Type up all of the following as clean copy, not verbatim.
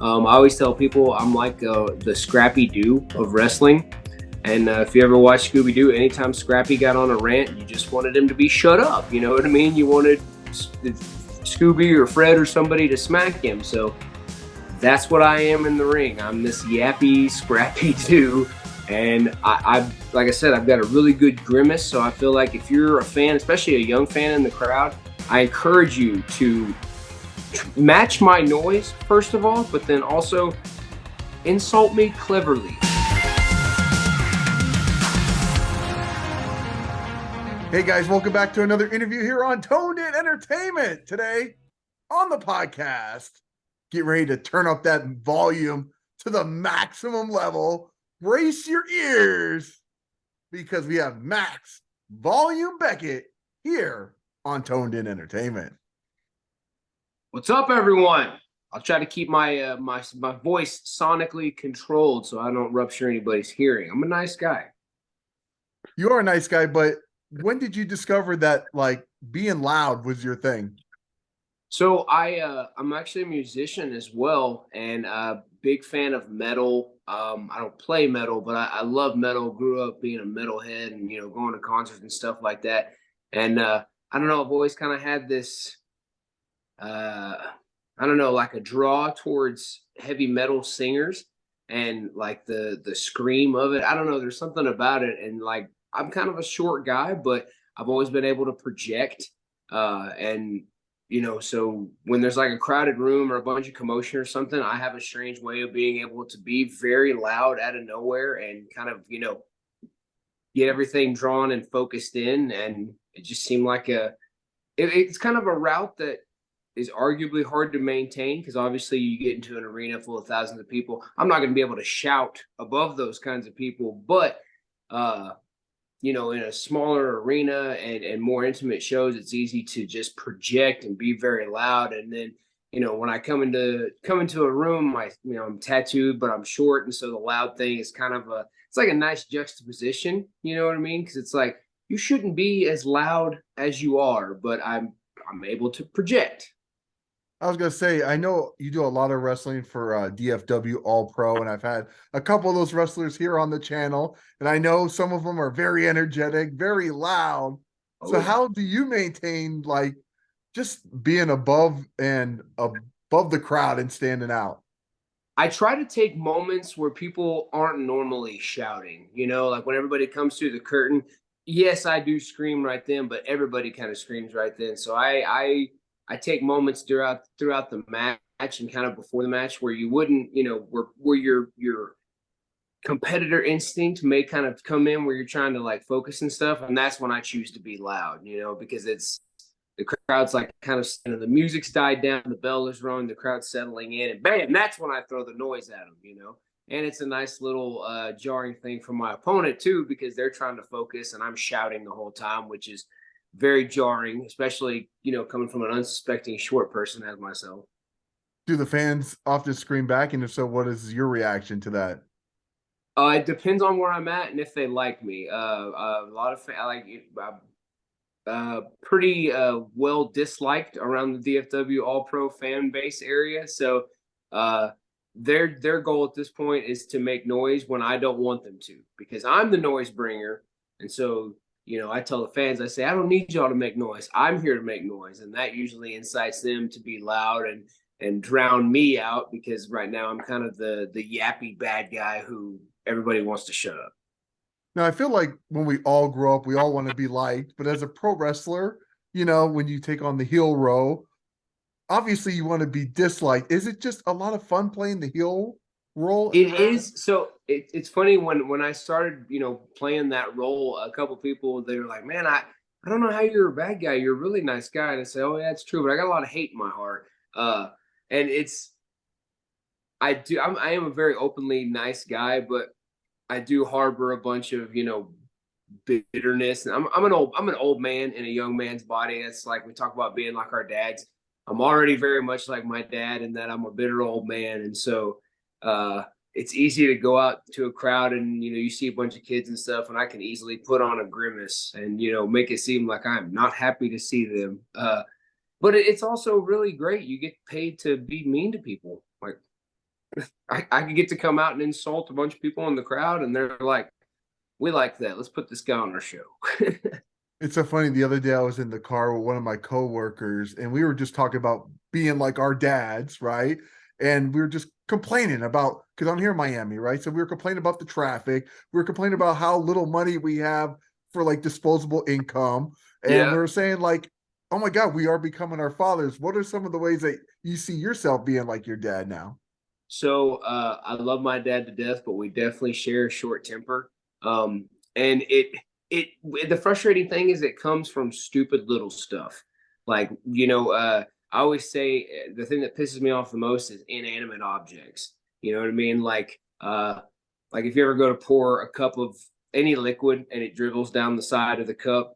I always tell people I'm like the Scrappy-Doo of wrestling. And if you ever watch Scooby-Doo, anytime Scrappy got on a rant, you just wanted him to be shut up. You know what I mean? You wanted Scooby or Fred or somebody to smack him. So that's what I am in the ring. I'm this yappy Scrappy-Doo. And like I said, I've got a really good grimace. So I feel like if you're a fan, especially a young fan in the crowd, I encourage you to match my noise, first of all, but then also insult me cleverly. Hey guys, welcome back to another interview here on Toned In Entertainment. Today on the podcast, get ready to turn up that volume to the maximum level. Brace your ears because we have Max Volume Beckett here on Toned In Entertainment. What's up, everyone? I'll try to keep my my voice sonically controlled so I don't rupture anybody's hearing. I'm a nice guy. You are a nice guy, but when did you discover that like being loud was your thing? So I'm actually a musician as well, and a big fan of metal. I don't play metal, but I love metal. Grew up being a metalhead, and going to concerts and stuff like that. And I don't know. I've always kind of had this. I don't know, like a draw towards heavy metal singers and like the scream of it. I don't know. There's something about it, and like I'm kind of a short guy, but I've always been able to project. And so when there's like a crowded room or a bunch of commotion or something, I have a strange way of being able to be very loud out of nowhere and kind of get everything drawn and focused in. And it just seemed like it's kind of a route that is arguably hard to maintain because obviously you get into an arena full of thousands of people. I'm not going to be able to shout above those kinds of people, but in a smaller arena and more intimate shows, it's easy to just project and be very loud. And then when I come into a room, I'm tattooed, but I'm short, and so the loud thing is kind of it's like a nice juxtaposition. You know what I mean? Because it's like you shouldn't be as loud as you are, but I'm able to project. I was going to say, I know you do a lot of wrestling for DFW All Pro, and I've had a couple of those wrestlers here on the channel, and I know some of them are very energetic, very loud. Oh So yeah. how do you maintain like just being above the crowd and standing out? I try to take moments where people aren't normally shouting, like when everybody comes through the curtain. Yes, I do scream right then, but everybody kind of screams right then. So I take moments throughout the match and kind of before the match where you wouldn't, where your competitor instinct may kind of come in where you're trying to like focus and stuff, and that's when I choose to be loud, because it's the crowd's like kind of the music's died down, the bell is rung, the crowd's settling in, and bam, that's when I throw the noise at them. And it's a nice little jarring thing for my opponent too, because they're trying to focus and I'm shouting the whole time, which is very jarring, especially coming from an unsuspecting short person as myself. Do the fans often scream back? And if so, what is your reaction to that? It depends on where I'm at and if they like me. A lot of I like pretty well disliked around the DFW All Pro fan base area. So their goal at this point is to make noise when I don't want them to, because I'm the noise bringer. And so I tell the fans, I say, I don't need y'all to make noise. I'm here to make noise, and that usually incites them to be loud and drown me out, because right now I'm kind of the yappy bad guy who everybody wants to shut up. Now, I feel like when we all grow up, we all want to be liked, but as a pro wrestler, when you take on the heel role, obviously you want to be disliked. Is it just a lot of fun playing the heel role in It wrestling? is. So it's funny when I started, playing that role, a couple people, they were like, man, I don't know how you're a bad guy. You're a really nice guy. And I say, oh, yeah, it's true. But I got a lot of hate in my heart. And I am a very openly nice guy, but I do harbor a bunch of, bitterness. And I'm an old man in a young man's body. It's like we talk about being like our dads. I'm already very much like my dad in that I'm a bitter old man. And so, it's easy to go out to a crowd and you see a bunch of kids and stuff, and I can easily put on a grimace and make it seem like I'm not happy to see them. But it's also really great. You get paid to be mean to people. Like I could get to come out and insult a bunch of people in the crowd, and they're like, "We like that. Let's put this guy on our show." It's so funny. The other day I was in the car with one of my coworkers and we were just talking about being like our dads, right? And we were just complaining about, because I'm here in Miami, right? So we were complaining about the traffic. We were complaining about how little money we have for like disposable income. And we Yeah. were saying like, oh my God, we are becoming our fathers. What are some of the ways that you see yourself being like your dad now? So I love my dad to death, but we definitely share a short temper. And it the frustrating thing is it comes from stupid little stuff. Like, I always say the thing that pisses me off the most is inanimate objects. You know what I mean? Like if you ever go to pour a cup of any liquid and it dribbles down the side of the cup,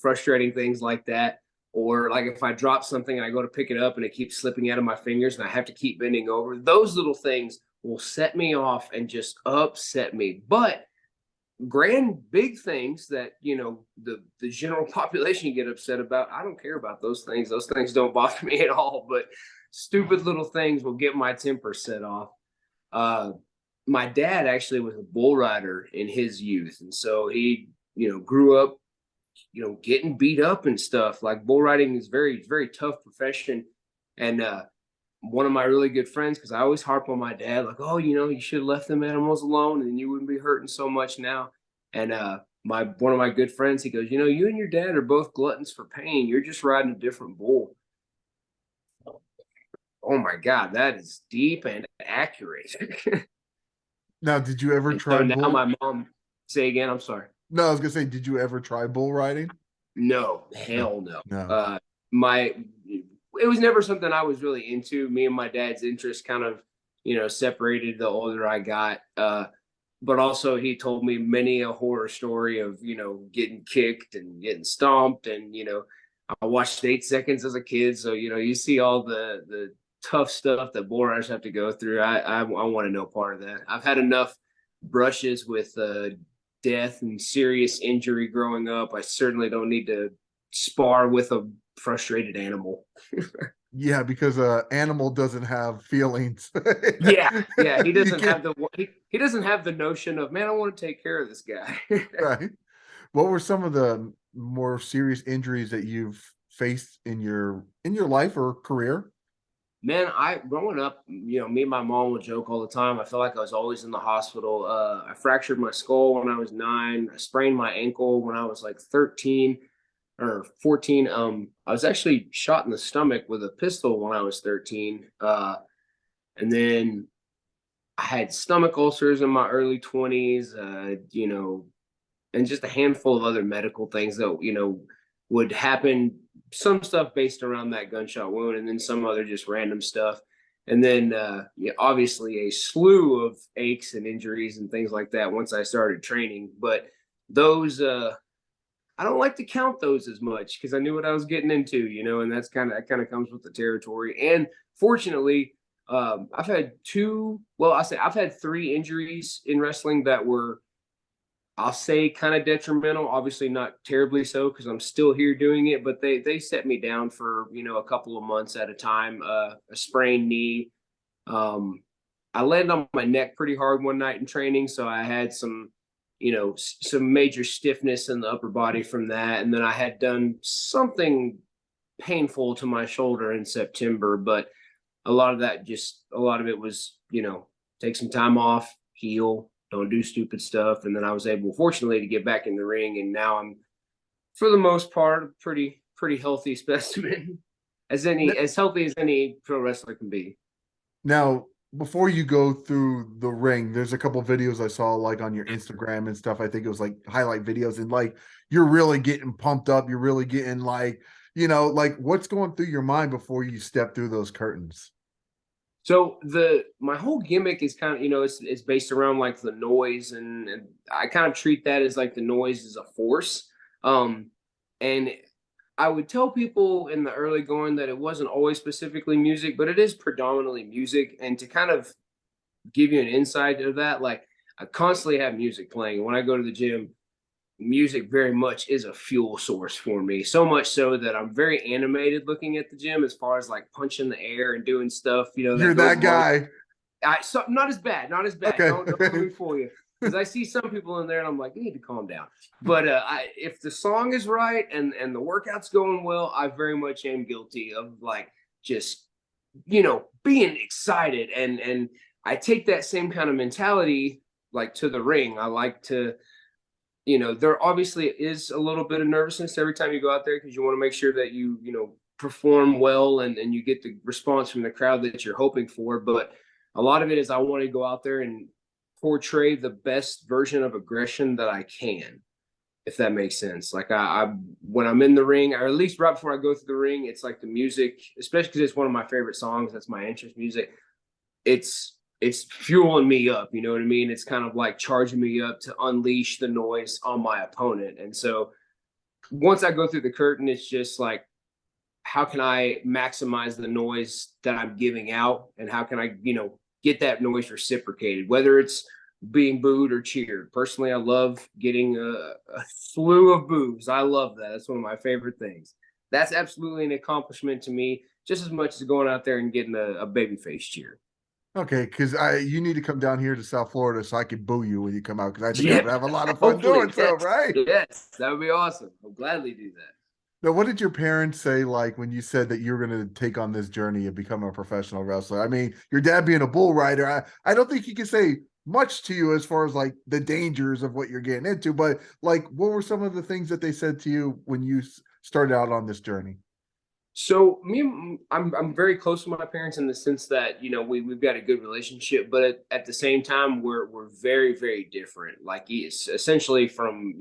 frustrating things like that. Or like if I drop something and I go to pick it up and it keeps slipping out of my fingers and I have to keep bending over, those little things will set me off and just upset me. But grand big things that the general population get upset about, I don't care about those things. Those things don't bother me at all. But stupid little things will get my temper set off. uh my dad actually was a bull rider in his youth, and so he grew up getting beat up and stuff. Like bull riding is very, very tough profession. And one of my really good friends, because I always harp on my dad, like, oh, you should have left them animals alone and you wouldn't be hurting so much now. And my one of my good friends, he goes, you and your dad are both gluttons for pain. You're just riding a different bull. Oh my God, that is deep and accurate. Now, did you ever And so try now bull? my mom, say again, I'm sorry. No, I was gonna say, did you ever try bull riding? No, No, hell no. no. My It was never something I was really into. Me and my dad's interests kind of, separated the older I got. But also he told me many a horror story of, getting kicked and getting stomped. And, I watched 8 seconds as a kid. So, you see all the tough stuff that bull riders have to go through. I want to know part of that. I've had enough brushes with death and serious injury growing up. I certainly don't need to spar with a frustrated animal. Yeah, because animal doesn't have feelings. Yeah, yeah. He You doesn't can't, have he doesn't have the notion of, man, I want to take care of this guy. right? What were some of the more serious injuries that you've faced in your life or career? Man, I growing up, me and my mom would joke all the time. I felt like I was always in the hospital. I fractured my skull when I was 9. I sprained my ankle when I was like 13 or 14. I was actually shot in the stomach with a pistol when I was 13. And then I had stomach ulcers in my early 20s. And just a handful of other medical things that would happen. Some stuff based around that gunshot wound, and then some other just random stuff. And then yeah, obviously a slew of aches and injuries and things like that once I started training. But those I don't like to count those as much because I knew what I was getting into, and that kind of comes with the territory. And fortunately, I've had two. Well, I've had 3 injuries in wrestling that were, I'll say, kind of detrimental. Obviously, not terribly so because I'm still here doing it. But they set me down for a couple of months at a time. A sprained knee. Um, I landed on my neck pretty hard one night in training, so I had some major stiffness in the upper body from that. And then I had done something painful to my shoulder in September, but a lot of it was, take some time off, heal, don't do stupid stuff. And then I was able, fortunately, to get back in the ring. And now I'm, for the most part, a pretty healthy specimen, as healthy as any pro wrestler can be. Now, before you go through the ring, there's a couple videos I saw like on your Instagram and stuff. I think it was like highlight videos, and like you're really getting pumped up. You're really getting like, like what's going through your mind before you step through those curtains? So my whole gimmick is kind of, it's based around like the noise, and I kind of treat that as like the noise is a force. And I would tell people in the early going that it wasn't always specifically music, but it is predominantly music. And to kind of give you an insight of that, like I constantly have music playing. When I go to the gym, music very much is a fuel source for me. So much so that I'm very animated looking at the gym as far as like punching the air and doing stuff, You're that goes that along. guy. Not as bad, not as bad. Okay. Don't let me fool you. Because I see some people in there and I'm like, you need to calm down. But if the song is right and the workout's going well, I very much am guilty of like just being excited, and I take that same kind of mentality like to the ring. I like to, there obviously is a little bit of nervousness every time you go out there because you want to make sure that you perform well and you get the response from the crowd that you're hoping for. But a lot of it is I want to go out there and portray the best version of aggression that I can, if that makes sense. Like I when I'm in the ring, or at least right before I go through the ring, it's like the music, especially because it's one of my favorite songs. That's my entrance music. It's fueling me up. You know what I mean? It's kind of like charging me up to unleash the noise on my opponent. And so once I go through the curtain, it's just like, how can I maximize the noise that I'm giving out, and how can I, get that noise reciprocated, whether it's being booed or cheered. Personally, I love getting a slew of boos. I love that. That's one of my favorite things. That's absolutely an accomplishment to me, just as much as going out there and getting a babyface cheer. Okay, because you need to come down here to South Florida so I can boo you when you come out, because I think I Yeah, would have a lot of fun hopefully, doing so, right? yes, that would be awesome. I'll gladly do that. Now, what did your parents say, like, when you said that you were going to take on this journey and become a professional wrestler? I mean, your dad being a bull rider, I don't think he can say much to you as far as like the dangers of what you're getting into, but like, what were some of the things that they said to you when you started out on this journey? So I'm very close to my parents in the sense that we've got a good relationship, but at the same time we're very very different. Like it's essentially from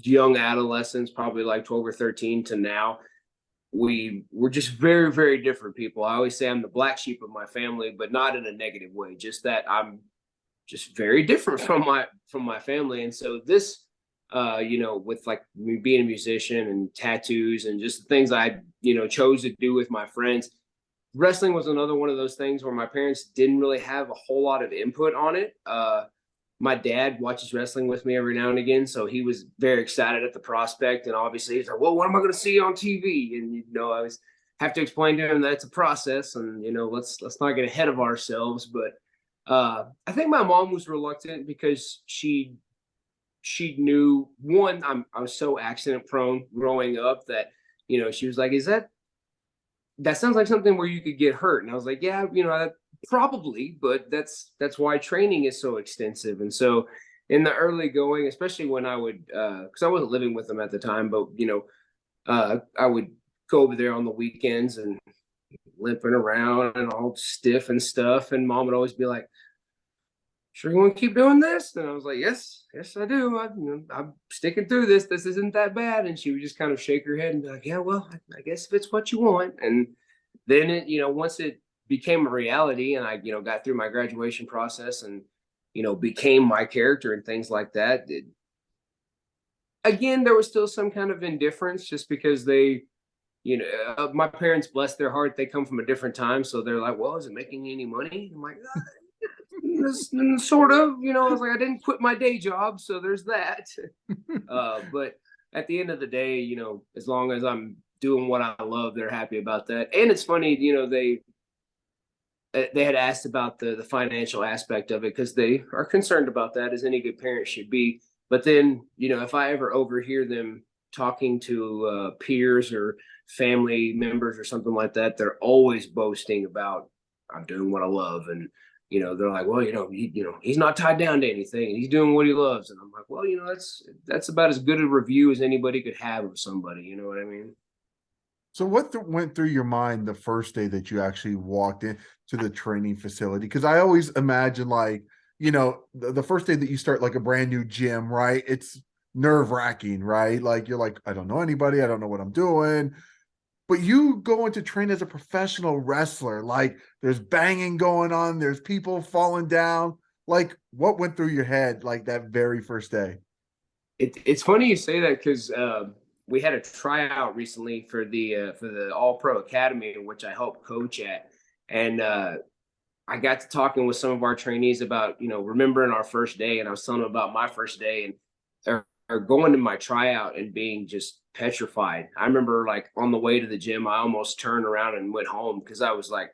young adolescents, probably like 12 or 13 to now. We're just very very different people. I always say I'm the black sheep of my family, but not in a negative way. Just that I'm just very different from my family, and so this with like me being a musician and tattoos and just the things I, chose to do with my friends. Wrestling was another one of those things where my parents didn't really have a whole lot of input on it. My dad watches wrestling with me every now and again, so he was very excited at the prospect. And obviously, he's like, "Well, what am I going to see on TV?" And I always have to explain to him that it's a process, and let's not get ahead of ourselves. But I think my mom was reluctant because she knew, one, I was so accident prone growing up that she was like, that sounds like something where you could get hurt. And I was like, yeah, probably, but that's why training is so extensive. And so in the early going, especially when I would because I wasn't living with them at the time, but I would go over there on the weekends and limping around and all stiff and stuff, and mom would always be like, sure you want to keep doing this? And I was like, yes, I do. I'm sticking through this. This isn't that bad. And she would just kind of shake her head and be like, yeah, well, I guess if it's what you want. And then once it became a reality and I, got through my graduation process and, became my character and things like that. Again, there was still some kind of indifference just because they, my parents, bless their heart, they come from a different time. So they're like, well, is it making any money? I'm like, sort of, I was like, I didn't quit my day job, so there's that. But at the end of the day, as long as I'm doing what I love, they're happy about that. And it's funny, they had asked about the financial aspect of it because they are concerned about that, as any good parent should be. But then, if I ever overhear them talking to peers or family members or something like that, they're always boasting about, I'm doing what I love. And they're like, well, he's not tied down to anything and he's doing what he loves. And I'm like, well, that's about as good a review as anybody could have of somebody. You know what I mean? So what went through your mind the first day that you actually walked into the training facility? Because I always imagine like, the first day that you start like a brand new gym, right? It's nerve-wracking, right? Like you're like, I don't know anybody. I don't know what I'm doing. But you going to train as a professional wrestler, like there's banging going on, there's people falling down. Like what went through your head like that very first day? It's funny you say that because we had a tryout recently for the All Pro Academy, which I helped coach at, and I got to talking with some of our trainees about remembering our first day, and I was telling them about my first day, and or going to my tryout and being just petrified. I remember like on the way to the gym, I almost turned around and went home because I was like,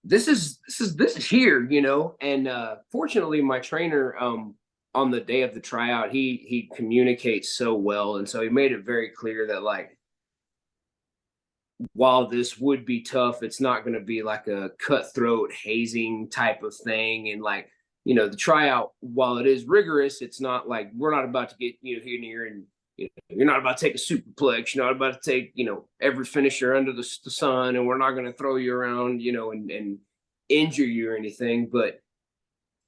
this is here, you know. And fortunately, my trainer, on the day of the tryout, he communicates so well, and so he made it very clear that, like, while this would be tough, it's not going to be like a cutthroat hazing type of thing. And, like, you know, the tryout, while it is rigorous, it's not like we're not about to get, you know, here and here, and you know, you're not about to take a superplex. You're not about to take, you know, every finisher under the sun, and we're not going to throw you around, you know, and injure you or anything. But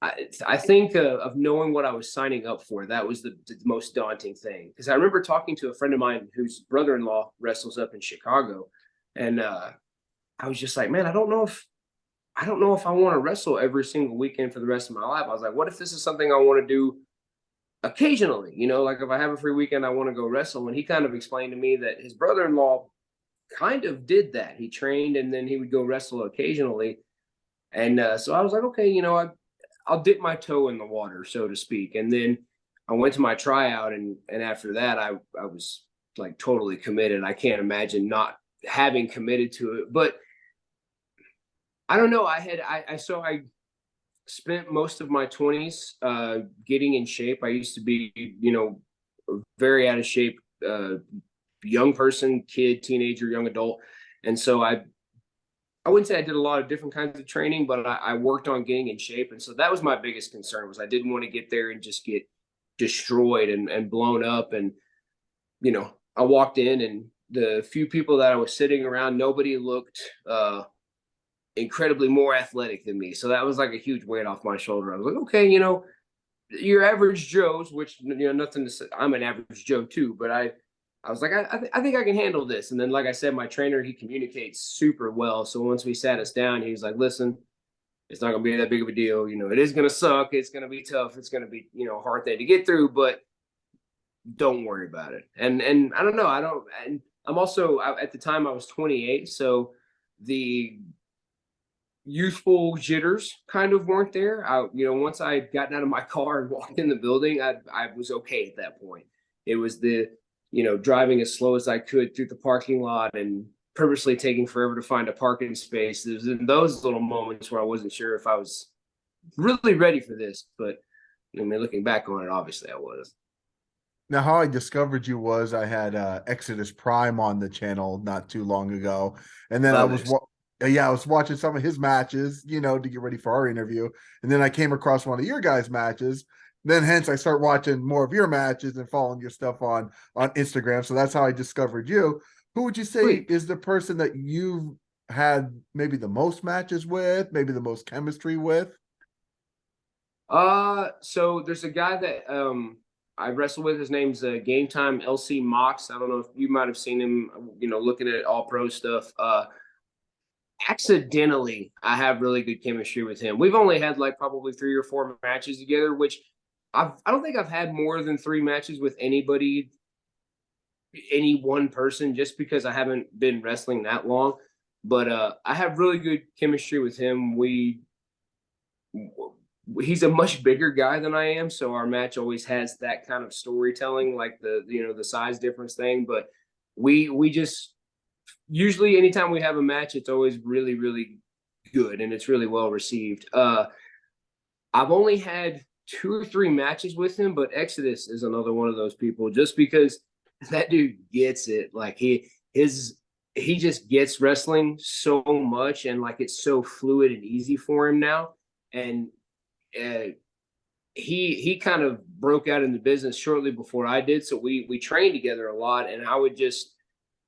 I think of knowing what I was signing up for. That was the most daunting thing, because I remember talking to a friend of mine whose brother-in-law wrestles up in Chicago, and I was just like, man, I don't know if I want to wrestle every single weekend for the rest of my life. I was like, what if this is something I want to do occasionally? You know, like if I have a free weekend, I want to go wrestle. And he kind of explained to me that his brother-in-law kind of did that. He trained and then he would go wrestle occasionally. And so I was like, okay, you know, I'll dip my toe in the water, so to speak. And then I went to my tryout, and after that, I was like totally committed. I can't imagine not having committed to it. But I don't know. I spent most of my 20s getting in shape. I used to be, you know, very out of shape, young person, kid, teenager, young adult. And so I wouldn't say I did a lot of different kinds of training, but I worked on getting in shape. And so that was my biggest concern, was I didn't want to get there and just get destroyed and blown up. And, you know, I walked in, and the few people that I was sitting around, nobody looked incredibly more athletic than me. So that was like a huge weight off my shoulder. I was like, okay, you know, your average Joes, which, you know, nothing to say, I'm an average Joe too, but I was like, I think I can handle this. And then, like I said, my trainer, he communicates super well. So once we sat us down, he was like, listen, it's not going to be that big of a deal. You know, it is going to suck. It's going to be tough. It's going to be, you know, a hard thing to get through, but don't worry about it. And I don't know. And I'm also, at the time I was 28. So the youthful jitters kind of weren't there. You know, once I had gotten out of my car and walked in the building, I was okay at that point. It was the, you know, driving as slow as I could through the parking lot and purposely taking forever to find a parking space. It was in those little moments where I wasn't sure if I was really ready for this. But, I mean, looking back on it, obviously I was. Now, how I discovered you was I had Exodus Prime on the channel not too long ago, and then Love it. I was watching some of his matches, you know, to get ready for our interview, and then I came across one of your guys' matches. Then, hence, I start watching more of your matches and following your stuff on Instagram. So that's how I discovered you. Who would you say Sweet. is the person that you've had maybe the most matches with, maybe the most chemistry with? So there's a guy that I wrestle with. His name's Game Time LC Mox. I don't know if you might have seen him, you know, looking at all pro stuff. Accidentally, I have really good chemistry with him. We've only had like probably 3 or 4 matches together, which I don't think I've had more than 3 matches with anybody, any one person, just because I haven't been wrestling that long. But I have really good chemistry with him. He's a much bigger guy than I am, so our match always has that kind of storytelling, like the, you know, the size difference thing. But we just, usually anytime we have a match, it's always really, really good, and it's really well received. I've only had 2 or 3 matches with him, but Exodus is another one of those people, just because that dude gets it. Like he just gets wrestling so much, and like it's so fluid and easy for him now. And uh, he kind of broke out in the business shortly before I did, so we trained together a lot, and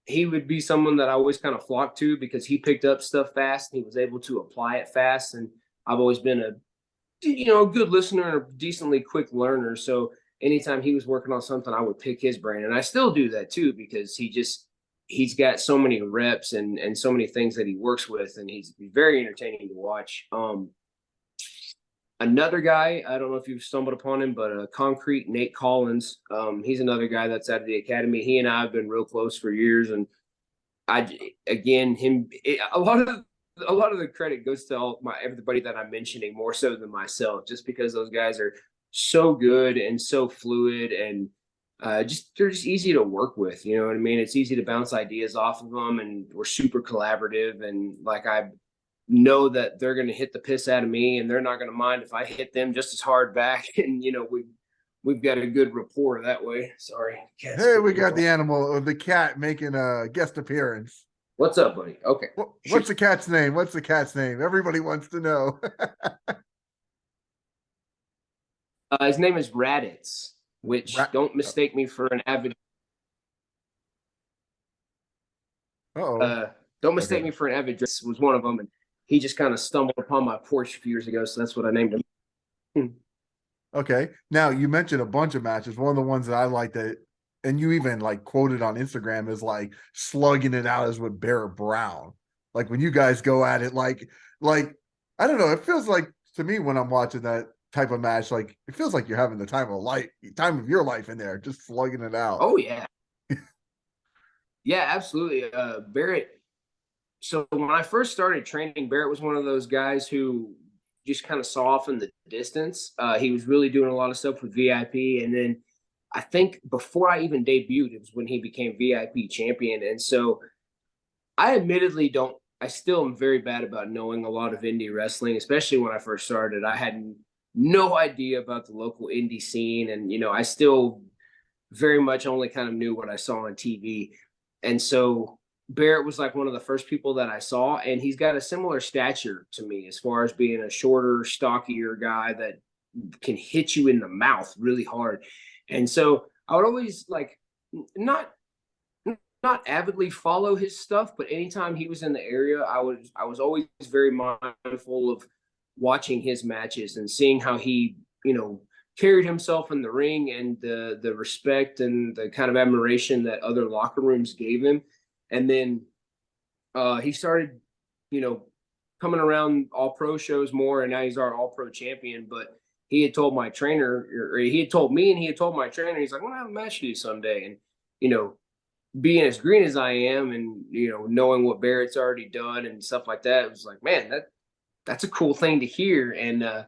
he would be someone that I always kind of flocked to, because he picked up stuff fast and he was able to apply it fast. And I've always been a good listener and a decently quick learner. So anytime he was working on something, I would pick his brain, and I still do that too, because he's got so many reps and so many things that he works with, and he's very entertaining to watch. Another guy, I don't know if you've stumbled upon him, but Concrete Nate Collins. He's another guy that's out of the academy. He and I have been real close for years, and a lot of the credit goes to everybody that I'm mentioning, more so than myself, just because those guys are so good and so fluid, and they're just easy to work with. You know what I mean? It's easy to bounce ideas off of them, and we're super collaborative. And like know that they're going to hit the piss out of me, and they're not going to mind if I hit them just as hard back. And we've got a good rapport that way. Sorry. Hey, we got the animal or the cat making a guest appearance. What's up, buddy? Okay. What's the cat's name? What's the cat's name? Everybody wants to know. His name is Raditz, which don't mistake me for an avid. Don't mistake me for an avid. This was one of them, and he just kind of stumbled upon my porch a few years ago, so that's what I named him. Okay. Now you mentioned a bunch of matches. One of the ones that I like that, and you even like quoted on Instagram, is like slugging it out is with Barrett Brown. Like when you guys go at it, like I don't know. It feels like to me when I'm watching that type of match, like it feels like you're having the time of your life in there, just slugging it out. Oh yeah, yeah, absolutely. Barrett. So when I first started training, Barrett was one of those guys who just kind of saw off in the distance. He was really doing a lot of stuff with VIP. And then I think before I even debuted, it was when he became VIP champion. And so I still am very bad about knowing a lot of indie wrestling, especially when I first started. I had no idea about the local indie scene. And, I still very much only kind of knew what I saw on TV. And so Barrett was like one of the first people that I saw, and he's got a similar stature to me as far as being a shorter, stockier guy that can hit you in the mouth really hard. And so I would always not avidly follow his stuff, but anytime he was in the area, I was always very mindful of watching his matches and seeing how he, carried himself in the ring, and the respect and the kind of admiration that other locker rooms gave him. And then he started, coming around all pro shows more, and now he's our all pro champion. But he had told my trainer, or he had told me, and he had told my trainer, he's like, "We'll have a match to you someday." And, being as green as I am, and, knowing what Barrett's already done and stuff like that, it was like, man, that's a cool thing to hear. And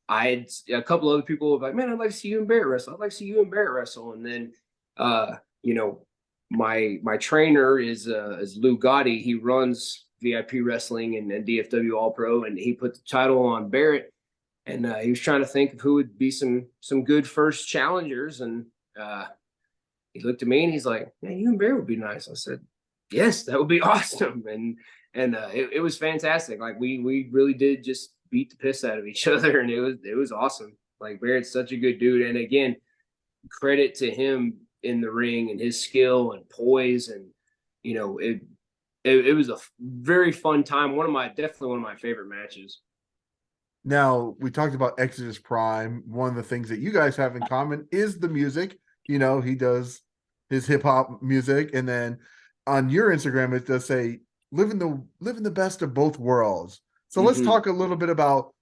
I had a couple other people were like, "Man, I'd like to see you and Barrett wrestle. I'd like to see you and Barrett wrestle." And then, my trainer is Lou Gotti. He runs VIP Wrestling and DFW All Pro, and he put the title on Barrett. And he was trying to think of who would be some good first challengers. And he looked at me and he's like, "Man, you and Barrett would be nice." I said, "Yes, that would be awesome." And it was fantastic. Like we really did just beat the piss out of each other, and it was awesome. Like Barrett's such a good dude, and again, credit to him in the ring and his skill and poise, and it was a very fun time. Definitely one of my favorite matches. Now we talked about Exodus Prime. One of the things that you guys have in common is the music. He does his hip hop music, and then on your Instagram it does say living the best of both worlds. So let's talk a little bit about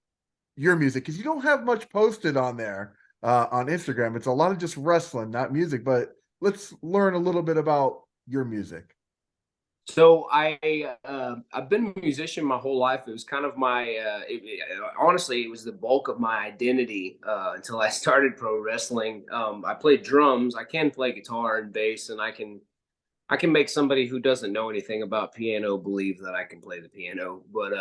your music, because you don't have much posted on there on Instagram. It's a lot of just wrestling, not music. But let's learn a little bit about your music. So I've been a musician my whole life. It was kind of honestly, it was the bulk of my identity until I started pro wrestling. I played drums. I can play guitar and bass, and I can make somebody who doesn't know anything about piano believe that I can play the piano. But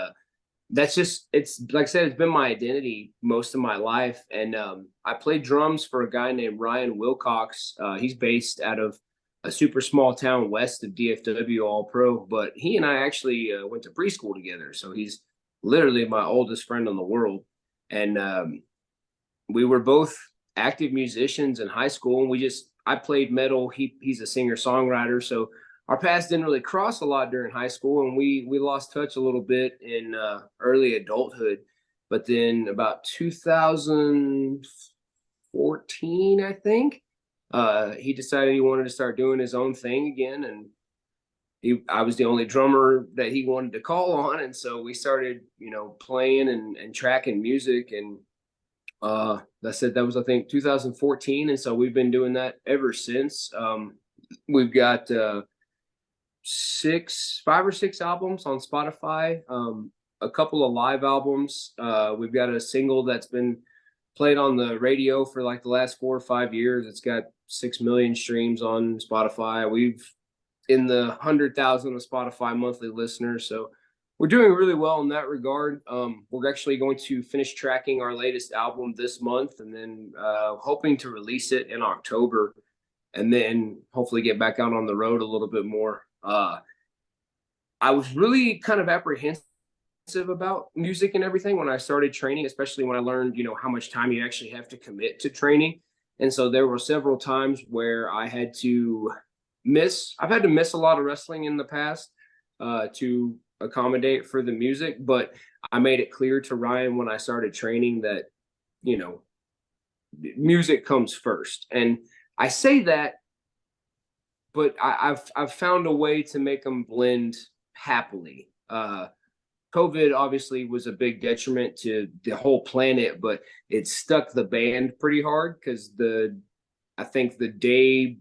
it's like I said, it's been my identity most of my life. And I played drums for a guy named Ryan Wilcox. He's based out of a super small town west of DFW All Pro, but he and I actually went to preschool together. So he's literally my oldest friend in the world. And we were both active musicians in high school, and I played metal. He's a singer-songwriter. So our paths didn't really cross a lot during high school, and we lost touch a little bit in early adulthood. But then about 2014, I think, he decided he wanted to start doing his own thing again, and I was the only drummer that he wanted to call on, and so we started, playing and tracking music. And that was, I think, 2014, and so we've been doing that ever since. We've got 5 or 6 albums on Spotify, a couple of live albums. We've got a single that's been played on the radio for like the last 4 or 5 years. It's got 6 million streams on Spotify. We've in the 100,000 of Spotify monthly listeners. So We're doing really well in that regard. We're actually going to finish tracking our latest album this month, and then hoping to release it in October, and then hopefully get back out on the road a little bit more. I was really kind of apprehensive about music and everything when I started training, especially when I learned, how much time you actually have to commit to training. And so there were several times where I've had to miss a lot of wrestling in the past to accommodate for the music. But I made it clear to Ryan when I started training that, music comes first. And I say that, but I've found a way to make them blend happily. COVID obviously was a big detriment to the whole planet, but it stuck the band pretty hard because I think the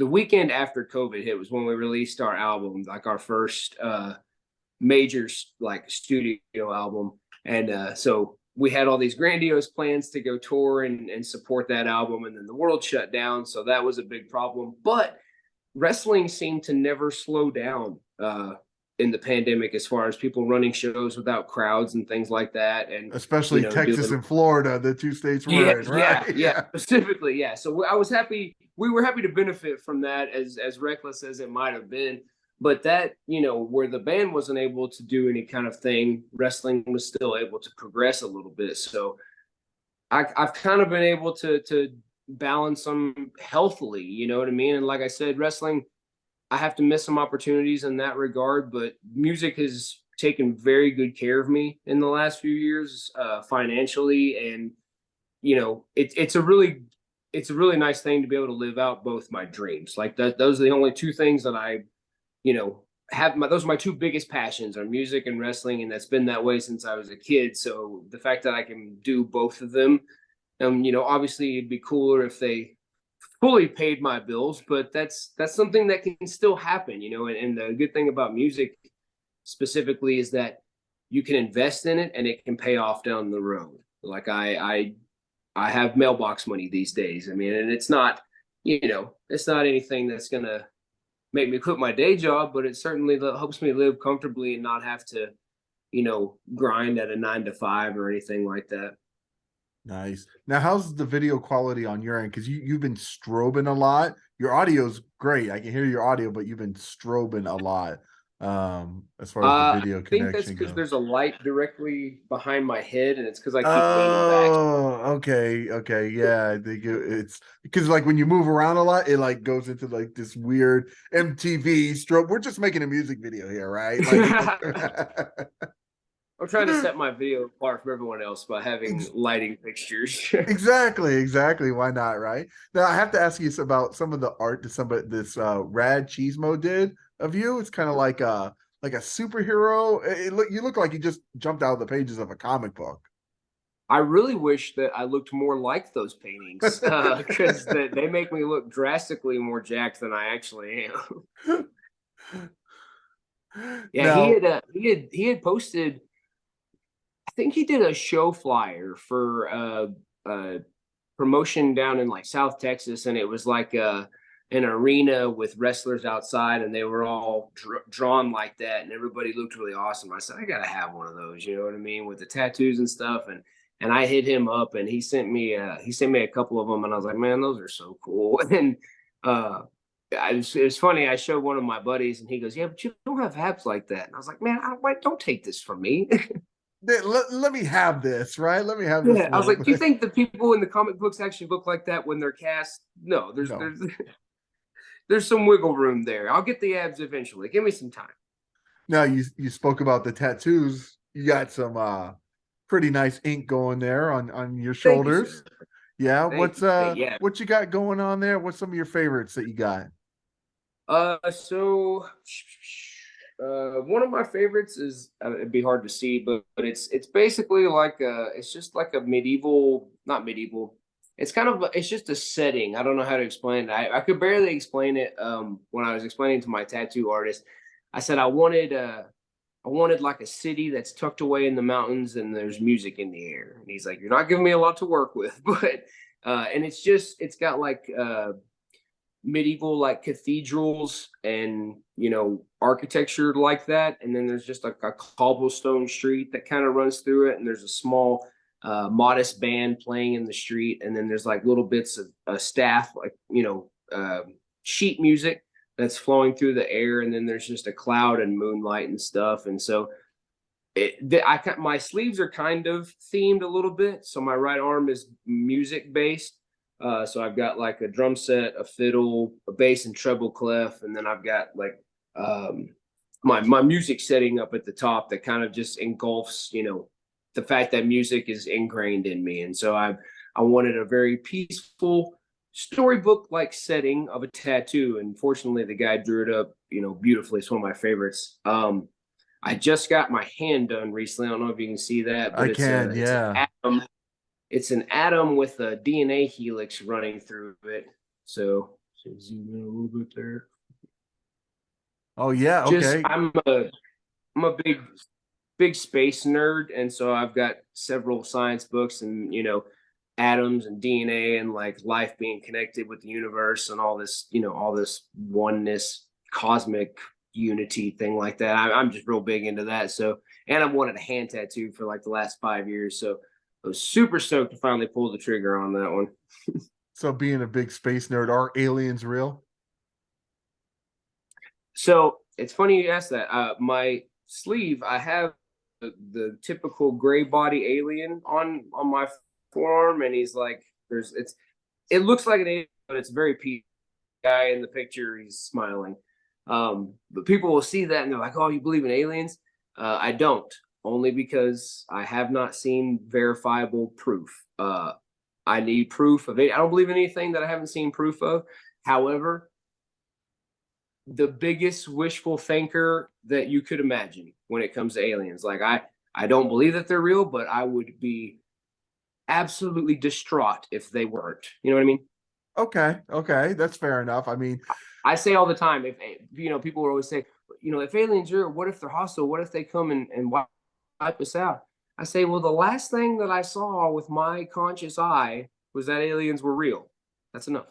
weekend after COVID hit was when we released our album, like our first major like studio album. And so we had all these grandiose plans to go tour and support that album, and then the world shut down. So that was a big problem. But wrestling seemed to never slow down in the pandemic, as far as people running shows without crowds and things like that. And especially Texas and Florida, the two states we're in, right? Yeah, specifically, yeah. So I was happy. We were happy to benefit from that, as reckless as it might have been. But that, where the band wasn't able to do any kind of thing, wrestling was still able to progress a little bit. So I've kind of been able to balance them healthily, you know what I mean? And like I said, wrestling, I have to miss some opportunities in that regard, but music has taken very good care of me in the last few years, financially. And, it's a really nice thing to be able to live out both my dreams. Like that, those are the only two things that I, those are my two biggest passions, are music and wrestling. And that's been that way since I was a kid. So the fact that I can do both of them, obviously it'd be cooler if they fully paid my bills, but that's something that can still happen, and the good thing about music specifically is that you can invest in it and it can pay off down the road. Like I have mailbox money these days. I mean, and it's not anything that's going to make me quit my day job, but it certainly helps me live comfortably and not have to, grind at a 9 to 5 or anything like that. Nice. Now, how's the video quality on your end? Because you've been strobing a lot. Your audio's great. I can hear your audio, but you've been strobing a lot as far as the video connection goes. I think that's because there's a light directly behind my head, and it's because I keep leaning back. Okay. Yeah, I think it's because like when you move around a lot, it like goes into like this weird MTV strobe. We're just making a music video here, right? Like, I'm trying to set my video apart from everyone else by having lighting fixtures. Exactly. Why not, right? Now I have to ask you about some of the art that this Rad Chismo did of you. It's kind of like a superhero. You look like you just jumped out of the pages of a comic book. I really wish that I looked more like those paintings, because they make me look drastically more jacked than I actually am. Yeah, now, he had posted. I think he did a show flyer for a promotion down in like South Texas, and it was like an arena with wrestlers outside, and they were all drawn like that, and everybody looked really awesome. I said, I gotta have one of those, you know what I mean, with the tattoos and stuff. And I hit him up, and he sent me a couple of them, and I was like, man, those are so cool. And it was funny. I showed one of my buddies, and he goes, yeah, but you don't have abs like that. And I was like, man, don't take this from me. Let me have this, right? Let me have this. Yeah, I was like, do you think the people in the comic books actually look like that when they're cast? No, there's some wiggle room there. I'll get the abs eventually. Give me some time. Now you spoke about the tattoos. You got some pretty nice ink going there on your shoulders. Yeah. What you got going on there? What's some of your favorites that you got? So one of my favorites is, it'd be hard to see, but it's basically like it's just like a not medieval. It's just a setting. I don't know how to explain it. I could barely explain it when I was explaining to my tattoo artist. I said I wanted like a city that's tucked away in the mountains and there's music in the air. And he's like, you're not giving me a lot to work with, but and it's got like medieval like cathedrals and architecture like that. And then there's just like a cobblestone street that kind of runs through it, and there's a small modest band playing in the street, and then there's like little bits of staff, like sheet music that's flowing through the air, and then there's just a cloud and moonlight and stuff. And so my sleeves are kind of themed a little bit. So my right arm is music based. So I've got like a drum set, a fiddle, a bass and treble clef, and then I've got like my music setting up at the top that kind of just engulfs, the fact that music is ingrained in me. And so I wanted a very peaceful storybook like setting of a tattoo. And fortunately, the guy drew it up, beautifully. It's one of my favorites. I just got my hand done recently. I don't know if you can see that, but it's an atom with a DNA helix running through it. So zoom in a little bit there. Oh yeah, okay. I'm a big space nerd, and so I've got several science books and atoms and DNA and like life being connected with the universe and all this oneness, cosmic unity thing like that. I'm just real big into that. So, and I've wanted a hand tattoo for like the last 5 years. So I was super stoked to finally pull the trigger on that one. So being a big space nerd, are aliens real? So it's funny you asked that. My sleeve, I have the typical gray body alien on my forearm, and he's like, it looks like an alien, but it's very peaceful. Guy in the picture, he's smiling. But people will see that and they're like, "Oh, you believe in aliens?" I don't, only because I have not seen verifiable proof. I need proof of it. I don't believe in anything that I haven't seen proof of. However, the biggest wishful thinker that you could imagine when it comes to aliens, like I don't believe that they're real, but I would be absolutely distraught if they weren't. You know what I mean? Okay, that's fair enough. I mean, I say all the time, if people will always say, if aliens are, what if they're hostile? What if they come and wipe us out? I say, well, the last thing that I saw with my conscious eye was that aliens were real. That's enough.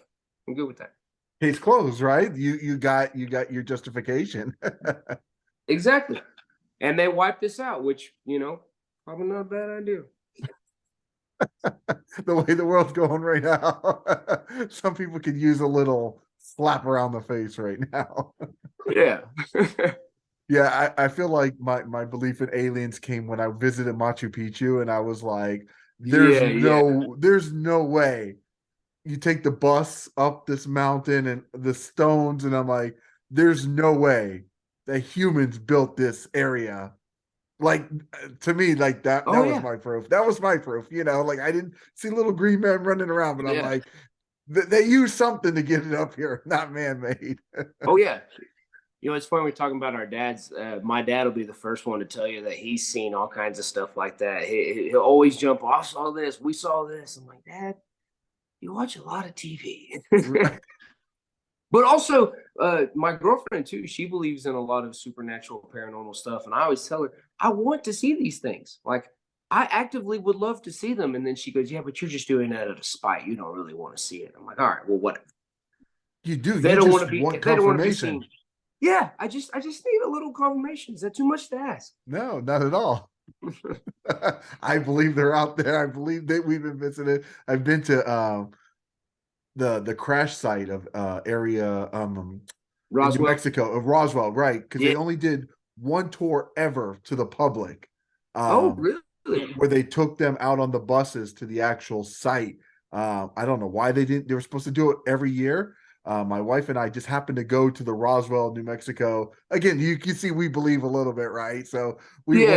I'm good with that. Case closed, right? You got your justification. Exactly. And they wiped us out, which, probably not a bad idea. The way the world's going right now, some people could use a little slap around the face right now. Yeah. Yeah, I feel like my belief in aliens came when I visited Machu Picchu, and I was like, there's no way you take the bus up this mountain and the stones, and I'm like, there's no way that humans built this area. Like, to me, like that was my proof. That was my proof. Like, I didn't see little green men running around, but I'm like, they used something to get it up here, not man-made. Oh yeah. It's funny we're talking about our dads. My dad will be the first one to tell you that he's seen all kinds of stuff like that. He'll always jump, "I saw this, we saw this." I'm like, "Dad, you watch a lot of TV." But also, my girlfriend too, she believes in a lot of supernatural, paranormal stuff. And I always tell her, I want to see these things. Like, I actively would love to see them. And then she goes, "Yeah, but you're just doing that out of spite. You don't really want to see it." I'm like, "All right, well, whatever." You do. They you don't just want to be. want They don't want to be confirmation. seen. Yeah, I just need a little confirmation. Is that too much to ask? No, not at all. I believe they're out there. I believe that we've been visited. I've been to the crash site of area Roswell, in New Mexico, of Roswell, right? Because they only did one tour ever to the public. Oh, really? Where they took them out on the buses to the actual site. I don't know why they didn't. They were supposed to do it every year. My wife and I just happened to go to the Roswell, New Mexico. Again, you can see we believe a little bit, right? So we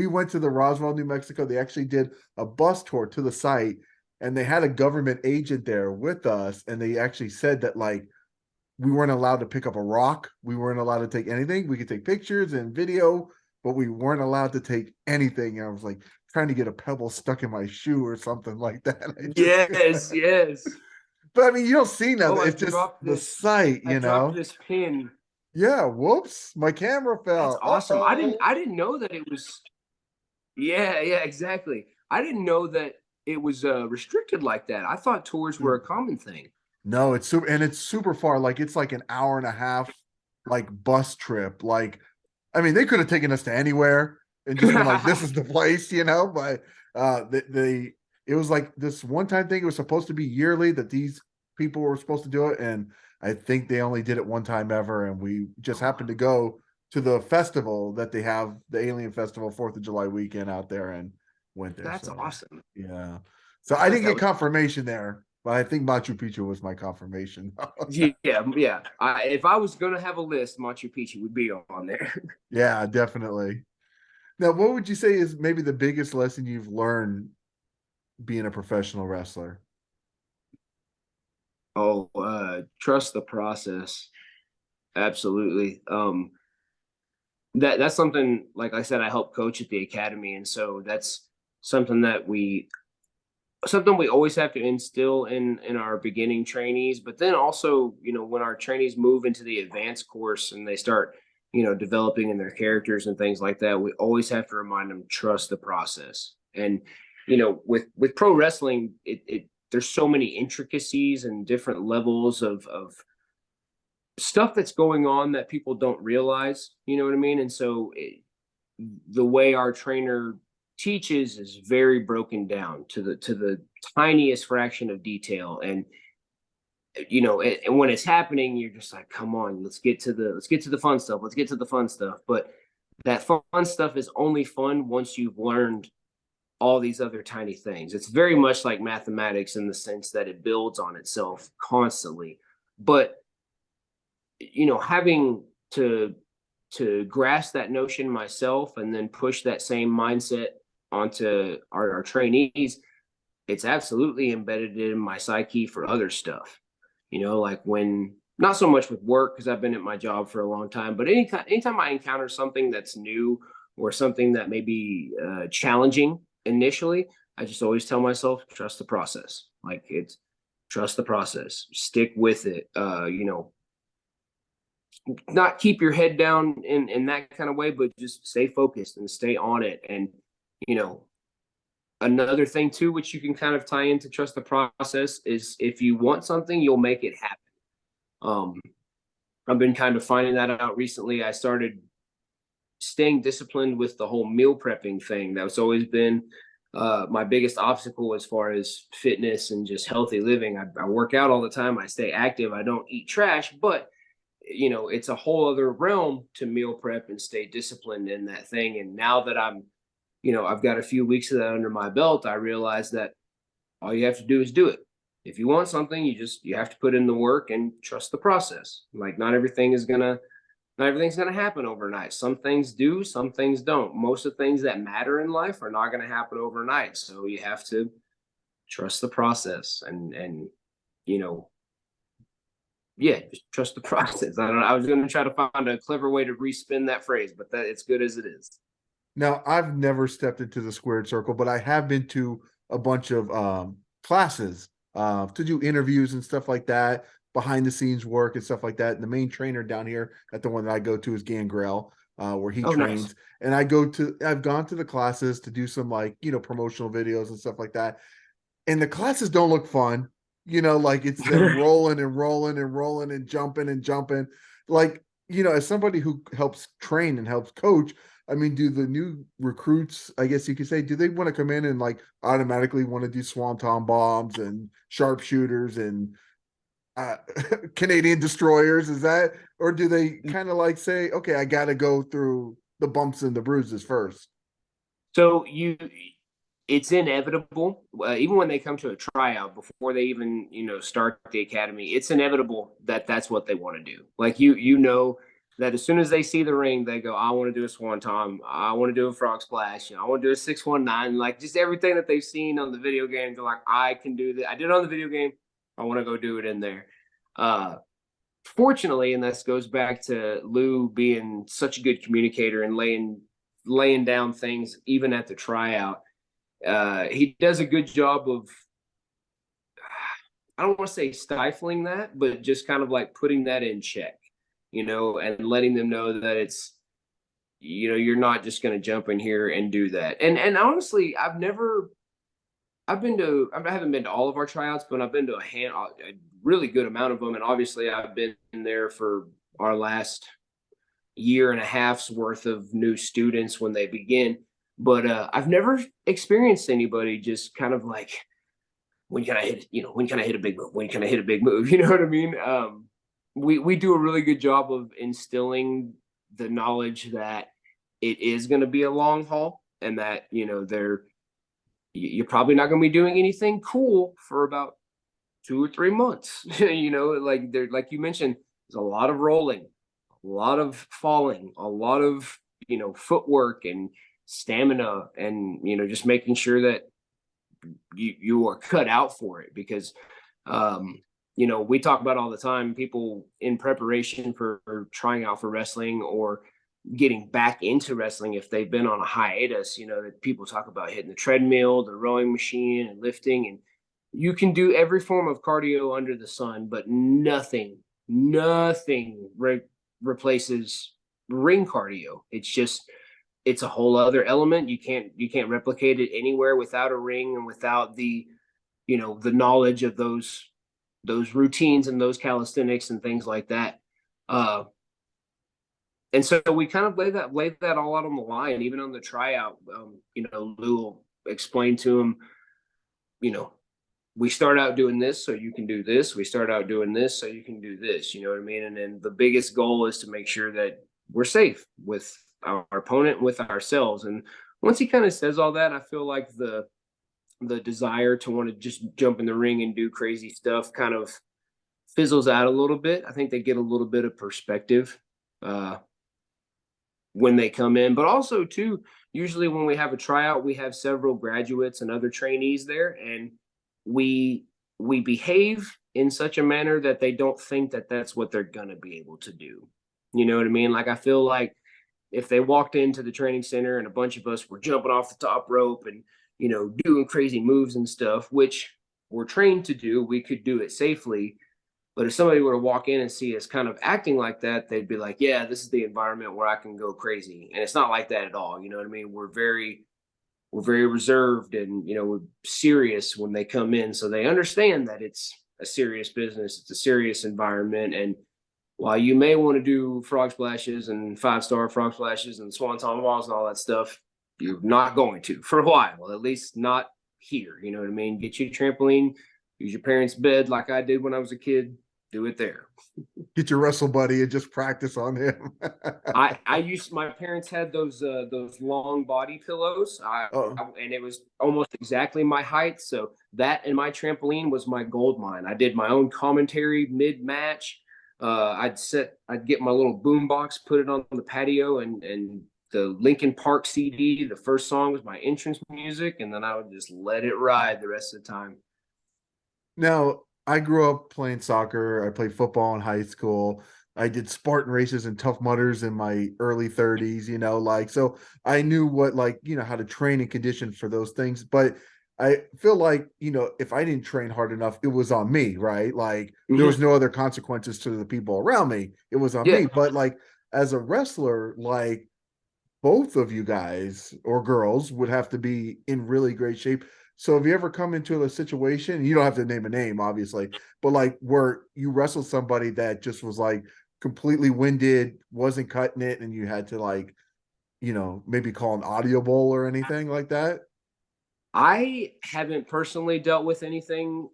went to the Roswell, New Mexico. They actually did a bus tour to the site, and they had a government agent there with us, and they actually said that, like, we weren't allowed to pick up a rock. We weren't allowed to take anything. We could take pictures and video, but we weren't allowed to take anything. And I was like trying to get a pebble stuck in my shoe or something like that. Yes. But I mean, you don't see nothing. It's just the site, I dropped this pin. Yeah, whoops. My camera fell. That's awesome. I didn't know that it was. Yeah, exactly. I didn't know that it was restricted like that. I thought tours were a common thing. No, it's super far. Like it's like an hour and a half, like bus trip. Like, I mean, they could have taken us to anywhere and just been like, "This is the place," you know. But it was like this one time thing. It was supposed to be yearly that these people were supposed to do it, and I think they only did it one time ever. And we just happened to go to the festival that they have, the Alien Festival, 4th of July weekend out there, and went there. That's So awesome. yeah, so I I thought didn't that get was confirmation there, but I think Machu Picchu was my confirmation. yeah. If I was gonna have a list, Machu Picchu would be on there. Yeah, definitely. Now, what would you say is maybe the biggest lesson you've learned being a professional wrestler? Oh, trust the process. Absolutely. That's something, like I said, I help coach at the academy, and so that's something that we always have to instill in our beginning trainees. But then also, when our trainees move into the advanced course and they start, developing in their characters and things like that, we always have to remind them, trust the process. And with pro wrestling, it there's so many intricacies and different levels of stuff that's going on that people don't realize. You know what I mean? And so the way our trainer teaches is very broken down to the tiniest fraction of detail. And and when it's happening, you're just like, come on, let's get to the fun stuff, let's get to the fun stuff. But that fun stuff is only fun once you've learned all these other tiny things. It's very much like mathematics in the sense that it builds on itself constantly. But having to grasp that notion myself and then push that same mindset onto our trainees, it's absolutely embedded in my psyche for other stuff. Like when, not so much with work because I've been at my job for a long time, but anytime I encounter something that's new or something that may be challenging initially, I just always tell myself, trust the process. Like, it's trust the process, stick with it. Not keep your head down in that kind of way, but just stay focused and stay on it. And you know, another thing too, which you can kind of tie into trust the process, is if you want something, you'll make it happen. Um, I've been kind of finding that out recently. I started staying disciplined with the whole meal prepping thing. That's always been my biggest obstacle as far as fitness and just healthy living. I work out all the time. I stay active. I don't eat trash, but it's a whole other realm to meal prep and stay disciplined in that thing. And now that I've got a few weeks of that under my belt, I realize that all you have to do is do it. If you want something, you have to put in the work and trust the process. Like, not everything's gonna happen overnight. Some things do, some things don't. Most of the things that matter in life are not gonna happen overnight. So you have to trust the process and you know, yeah, just trust the process. I don't know. I was gonna try to find a clever way to respin that phrase, but that it's good as it is. Now, I've never stepped into the squared circle, but I have been to a bunch of classes to do interviews and stuff like that, behind the scenes work and stuff like that. And the main trainer down here at the one that I go to is Gangrel, where he Oh, nice. trains. And I've gone to the classes to do some promotional videos and stuff like that. And the classes don't look fun. Like it's them rolling and rolling and rolling and jumping. Like, as somebody who helps train and helps coach, I mean, do the new recruits, I guess you could say, do they want to come in and like automatically want to do swanton bombs and sharpshooters and uh, Canadian destroyers? Is that, or do they kind of like say, okay, I got to go through the bumps and the bruises first? So it's inevitable, even when they come to a tryout before they even start the academy. It's inevitable that that's what they want to do. Like, that as soon as they see the ring, they go, I want to do a swanton, I want to do a frog splash, I want to do a 619. Like, just everything that they've seen on the video game, they're like, I can do that. I did it on the video game, I want to go do it in there. Fortunately, and this goes back to Lou being such a good communicator and laying down things even at the tryout. He does a good job of, I don't want to say stifling that, but just kind of like putting that in check, and letting them know that it's, you're not just going to jump in here and do that. And honestly, I haven't been to all of our tryouts, but I've been to a really good amount of them. And obviously I've been there for our last year and a half's worth of new students when they begin. But I've never experienced anybody just kind of like, when can I hit, when can I hit a big move? When can I hit a big move? You know what I mean? We do a really good job of instilling the knowledge that it is going to be a long haul, and that, you're probably not going to be doing anything cool for about 2 or 3 months. Like you mentioned, there's a lot of rolling, a lot of falling, a lot of, footwork and stamina, and, just making sure that you are cut out for it. Because, we talk about all the time, people in preparation for trying out for wrestling or getting back into wrestling, if they've been on a hiatus, that people talk about hitting the treadmill, the rowing machine, and lifting. And you can do every form of cardio under the sun, but nothing replaces ring cardio. It's a whole other element. You can't replicate it anywhere without a ring and without the knowledge of those routines and those calisthenics and things like that. And so we kind of lay that all out on the line, even on the tryout. Lou will explain to him, we start out doing this so you can do this. We start out doing this so you can do this. You know what I mean? And then the biggest goal is to make sure that we're safe with our opponent, with ourselves. And once he kind of says all that, I feel like the desire to want to just jump in the ring and do crazy stuff kind of fizzles out a little bit. I think they get a little bit of perspective when they come in. But also, too, usually when we have a tryout, we have several graduates and other trainees there, and we behave in such a manner that they don't think that that's what they're going to be able to do. You know what I mean? Like, I feel like if they walked into the training center and a bunch of us were jumping off the top rope and, doing crazy moves and stuff, which we're trained to do, we could do it safely. But if somebody were to walk in and see us kind of acting like that, they'd be like, yeah, this is the environment where I can go crazy. And it's not like that at all. You know what I mean? We're very reserved, and, we're serious when they come in. So they understand that it's a serious business. It's a serious environment. And while you may want to do frog splashes and 5-star frog splashes and swanton walls and all that stuff, you're not going to for a while, at least not here. You know what I mean? Get you a trampoline, use your parents' bed like I did when I was a kid. Do it there. Get your wrestle buddy and just practice on him. My parents had those long body pillows, and it was almost exactly my height. So that and my trampoline was my gold mine. I did my own commentary mid match. I'd get my little boom box, put it on the patio, and the Linkin Park CD, the first song was my entrance music, and then I would just let it ride the rest of the time. Now, I grew up playing soccer. I played football in high school. I did Spartan races and Tough Mudders in my early 30s, so I knew what, how to train and condition for those things. But I feel like, if I didn't train hard enough, it was on me, right? Like, there was no other consequences to the people around me. It was on me. But as a wrestler, both of you guys or girls would have to be in really great shape. So have you ever come into a situation, you don't have to name a name, obviously, but where you wrestled somebody that just was completely winded, wasn't cutting it, and you had to maybe call an audible or anything like that? I haven't personally dealt with anybody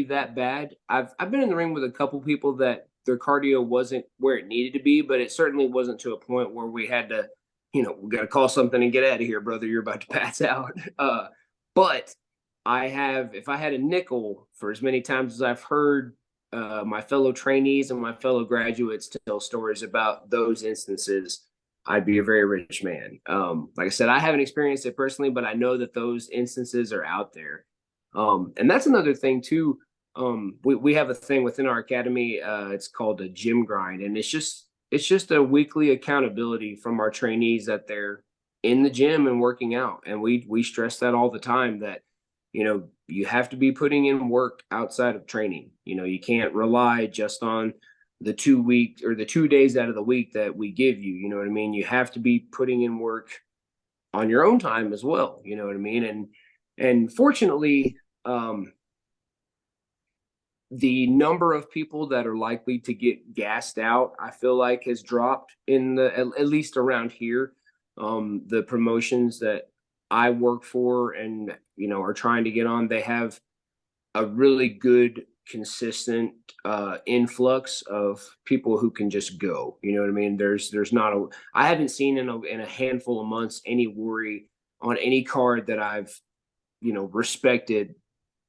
that bad. I've been in the ring with a couple people that their cardio wasn't where it needed to be, but it certainly wasn't to a point where we had to, we got to call something and get out of here, brother. You're about to pass out. But if I had a nickel for as many times as I've heard my fellow trainees and my fellow graduates tell stories about those instances, I'd be a very rich man. Like I said, I haven't experienced it personally, but I know that those instances are out there. And that's another thing too. We have a thing within our academy. It's called a gym grind, and it's just a weekly accountability from our trainees that they're in the gym and working out. And we stress that all the time, that, you have to be putting in work outside of training. You can't rely just on the 2 week or the 2 days out of the week that we give you. You know what I mean? You have to be putting in work on your own time as well. You know what I mean? And fortunately, the number of people that are likely to get gassed out, I feel like, has dropped in at least around here. The promotions that I work for and are trying to get on, they have a really good, consistent influx of people who can just go. You know what I mean? There's not a I haven't seen in a handful of months any worry on any card that I've respected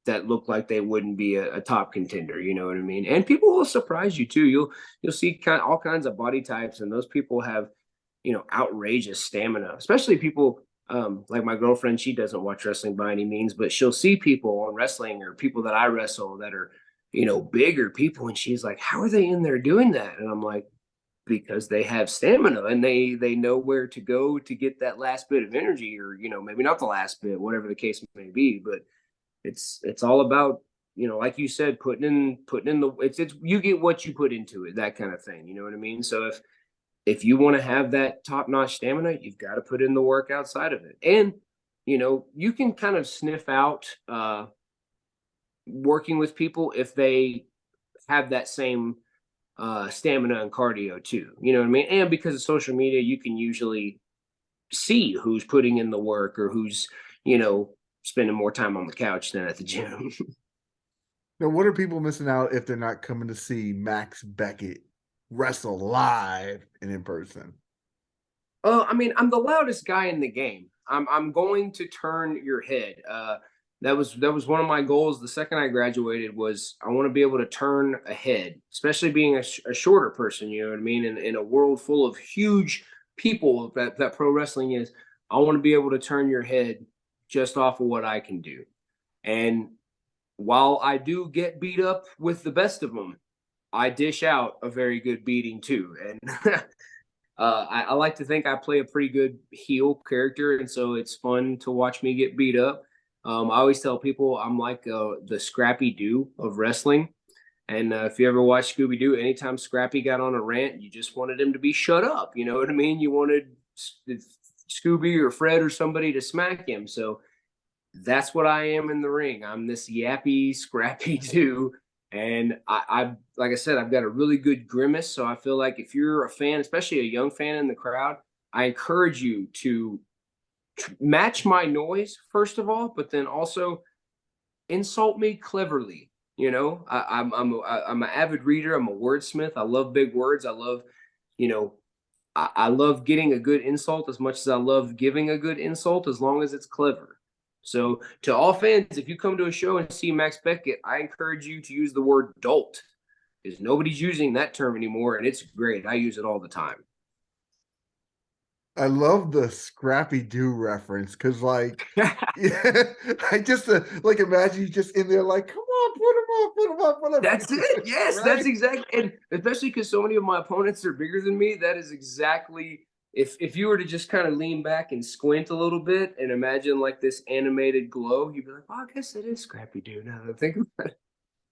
that look like they wouldn't be a top contender. You know what I mean? And people will surprise you too. You'll see all kinds of body types, and those people have outrageous stamina. Especially people like my girlfriend. She doesn't watch wrestling by any means, but she'll see people on wrestling or people that I wrestle that are bigger people, and she's like, "How are they in there doing that?" And I'm like, because they have stamina and they know where to go to get that last bit of energy, or maybe not the last bit, whatever the case may be. But it's all about like you said, putting in the it's you get what you put into it, that kind of thing. You know what I mean? So if you want to have that top-notch stamina, you've got to put in the work outside of it. And you can kind of sniff out working with people if they have that same stamina and cardio too. You know what I mean? And because of social media, you can usually see who's putting in the work or who's spending more time on the couch than at the gym. Now, what are people missing out if they're not coming to see Max Beckett wrestle live and in person? I mean, I'm the loudest guy in the game. I'm going to turn your head. That was one of my goals. The second I graduated was I want to be able to turn a head, especially being a shorter person. You know what I mean? In a world full of huge people that pro wrestling is, I want to be able to turn your head just off of what I can do. And while I do get beat up with the best of them, I dish out a very good beating too. And I like to think I play a pretty good heel character, and so it's fun to watch me get beat up. I always tell people I'm like the Scrappy-Doo of wrestling. And if you ever watch Scooby-Doo, anytime Scrappy got on a rant, you just wanted him to be shut up. You know what I mean? You wanted Scooby or Fred or somebody to smack him. So that's what I am in the ring. I'm this yappy Scrappy-Doo. And I like I said, I've got a really good grimace. So I feel like if you're a fan, especially a young fan in the crowd, I encourage you to match my noise, first of all, but then also insult me cleverly. I'm an avid reader. I'm a wordsmith. I love big words. I love, you know, I love getting a good insult as much as I love giving a good insult, as long as it's clever. So to all fans, if you come to a show and see Max Beckett, I encourage you to use the word dolt, because nobody's using that term anymore, and it's great. I use it all the time. I love the Scrappy-Doo reference because, like, yeah, I just like imagine you just in there, like, come on, put him up, put him up. That's it. Yes, right? that's exactly. And especially because so many of my opponents are bigger than me, that is exactly. If you were to just kind of lean back and squint a little bit and imagine like this animated glow, you'd be like, "Oh, I guess it is Scrappy-Doo." Now that I think about it.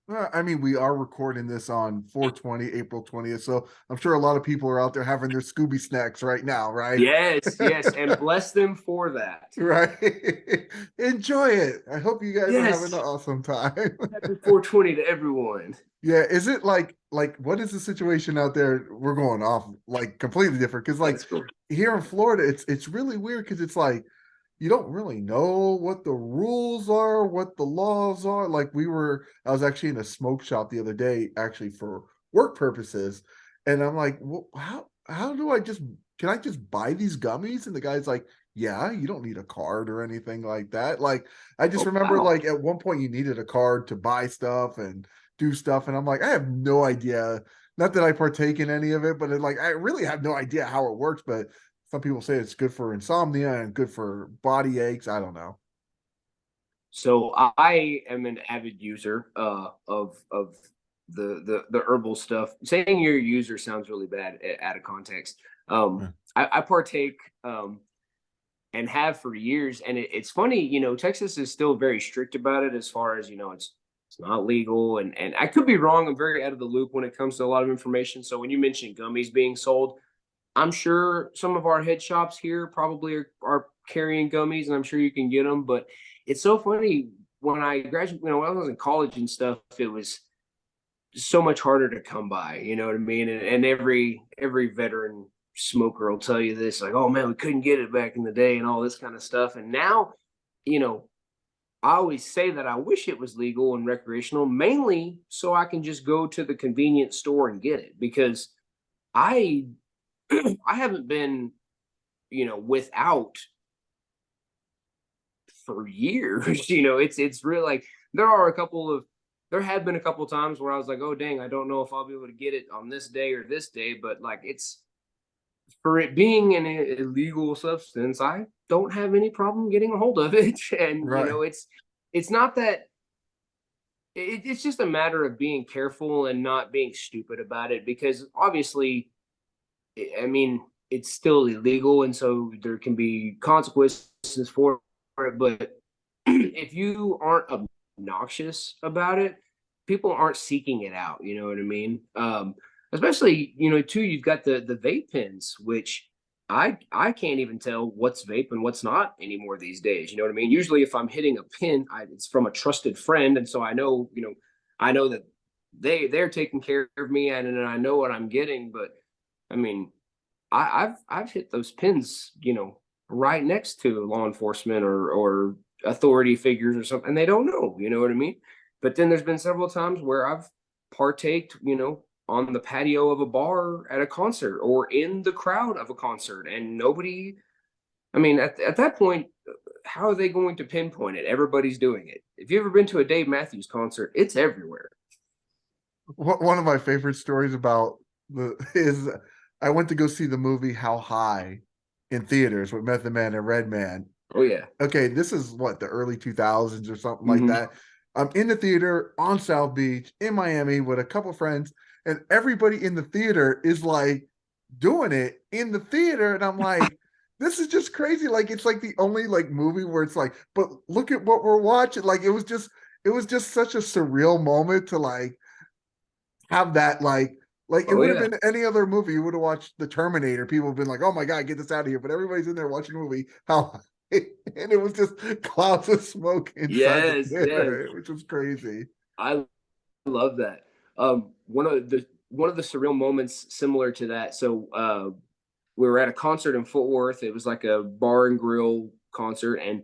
I mean, we are recording this on 420, April 20th. So I'm sure a lot of people are out there having their Scooby snacks right now, right? Yes, yes, and bless them for that. Right. Enjoy it. I hope you guys are having Yes, an awesome time. happy 420 to everyone. Yeah. Is it like what is the situation out there? We're going off like completely different. Cause like Cool. here in Florida, it's really weird because it's like you don't really know what the rules are, what the laws are. Like I was actually in a smoke shop the other day, actually for work purposes. And I'm like, well, how do can I just buy these gummies? And the guy's like, yeah, you don't need a card or anything like that. Like, I just Oh, remember wow. like at one point you needed a card to buy stuff and do stuff. And I'm like, I have no idea. Not that I partake in any of it, but I really have no idea how it works. But some people say it's good for insomnia and good for body aches. I don't know. So I am an avid user of the herbal stuff. Saying you're a user sounds really bad out of context. Yeah. I partake and have for years, and it's funny. Texas is still very strict about it as far as it's not legal, and I could be wrong. I'm very out of the loop when it comes to a lot of information. So when you mentioned gummies being sold, I'm sure some of our head shops here probably are carrying gummies, and I'm sure you can get them. But it's so funny when I graduated, when I was in college and stuff. It was so much harder to come by. You know what I mean? And every veteran smoker will tell you this, like, oh man, we couldn't get it back in the day and all this kind of stuff. And now, you know, I always say that I wish it was legal and recreational, mainly so I can just go to the convenience store and get it, because I I haven't been, without for years. It's really like there have been a couple of times where I was like, oh dang, I don't know if I'll be able to get it on this day or this day, but like it's for it being an illegal substance, I don't have any problem getting a hold of it. And Right. it's not that it's just a matter of being careful and not being stupid about it, because obviously, I mean, it's still illegal, and so there can be consequences for it. But if you aren't obnoxious about it, people aren't seeking it out. You know what I mean? Especially, too, you've got the vape pens, which I can't even tell what's vape and what's not anymore these days. You know what I mean? Usually, if I'm hitting a pin, it's from a trusted friend, and so I know that they're taking care of me, and I know what I'm getting. But I mean, I've hit those pins, right next to law enforcement or authority figures or something, and they don't know. You know what I mean? But then there's been several times where I've partaked, on the patio of a bar at a concert or in the crowd of a concert, and nobody. I mean, at that point, how are they going to pinpoint it? Everybody's doing it. If you've ever been to a Dave Matthews concert, it's everywhere. One of my favorite stories about the is I went to go see the movie How High in theaters with Method Man and Redman. Oh yeah. Okay, this is what, the early 2000s or something like Hmm. that. I'm in the theater on South Beach in Miami with a couple friends, and everybody in the theater is like doing it in the theater, and I'm like, this is just crazy. Like it's like the only like movie where it's like, but look at what we're watching. Like it was just such a surreal moment to like have that like it Oh would have yeah. been any other movie. You would have watched The Terminator. People have been like, "Oh my god, get this out of here!" But everybody's in there watching a movie. How and it was just clouds of smoke inside the Yes, yes. theater, which was crazy. I love that. One of the surreal moments similar to that. So we were at a concert in Fort Worth. It was like a bar and grill concert, and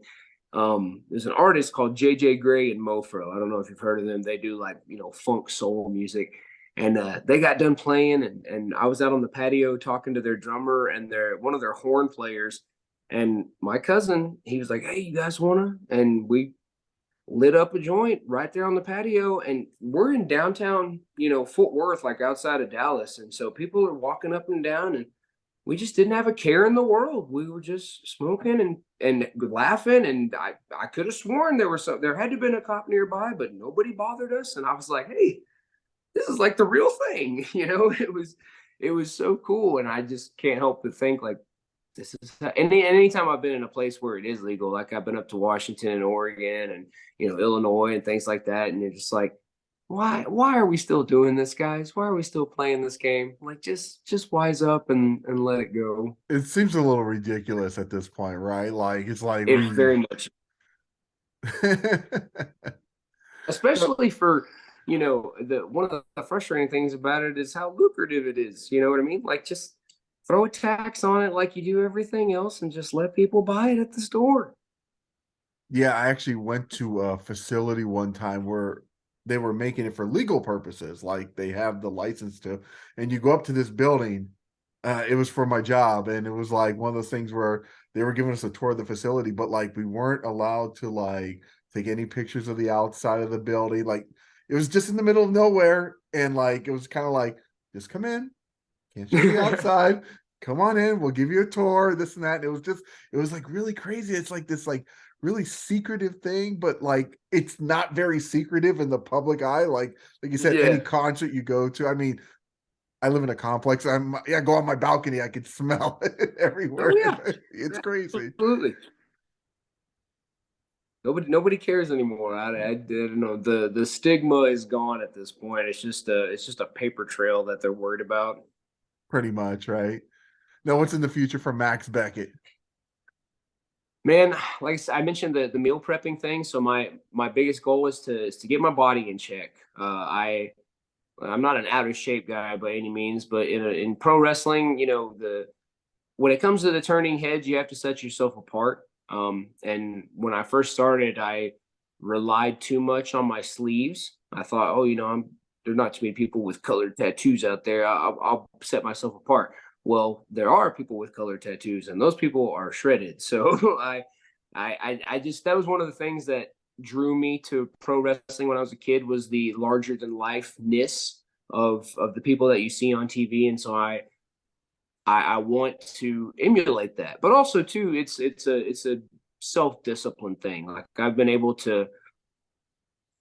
there's an artist called JJ Gray and Mofro. I don't know if you've heard of them. They do like funk soul music, and they got done playing, and I was out on the patio talking to their drummer and their one of their horn players, and my cousin, he was like, "Hey, you guys wanna?" And we lit up a joint right there on the patio, and we're in downtown, Fort Worth, like outside of Dallas, and so people are walking up and down, and we just didn't have a care in the world. We were just smoking and laughing, and I could have sworn there had to have been a cop nearby, but nobody bothered us, and I was like, hey, this is like the real thing. It was so cool, and I just can't help but think like this is anytime I've been in a place where it is legal, like I've been up to Washington and Oregon and Illinois and things like that, and you're just like, why are we still doing this, guys? Why are we still playing this game? Like just wise up and let it go. It seems a little ridiculous at this point, right? Like it's like It we very much, especially for the one of the frustrating things about it is how lucrative it is. You know what I mean? Like just throw a tax on it like you do everything else and just let people buy it at the store. Yeah, I actually went to a facility one time where they were making it for legal purposes, like they have the license to, and you go up to this building. It was for my job, and it was like one of those things where they were giving us a tour of the facility, but like we weren't allowed to like take any pictures of the outside of the building. Like it was just in the middle of nowhere, and like it was kind of like, just come in, can't show the outside. Come on in, we'll give you a tour, this and that. And it was like really crazy. It's like this like really secretive thing, but like it's not very secretive in the public eye. Like you said, any Yeah. concert you go to. I mean, I live in a complex. I go on my balcony, I could smell it Oh everywhere. yeah. It's crazy. Absolutely. Nobody cares anymore. I don't know. The stigma is gone at this point. It's just a paper trail that they're worried about. Pretty much, right? Now, what's in the future for Max Beckett? Man, like I mentioned the meal prepping thing. So my biggest goal is to get my body in check. I I'm not an out of shape guy by any means, but in pro wrestling, when it comes to the turning heads, you have to set yourself apart. And when I first started, I relied too much on my sleeves. I thought, oh, there's not too many people with colored tattoos out there. I'll set myself apart. Well, there are people with colored tattoos, and those people are shredded. So I just that was one of the things that drew me to pro wrestling when I was a kid was the larger than lifeness of the people that you see on TV, and so I want to emulate that. But also too, it's a self-discipline thing. Like I've been able to, I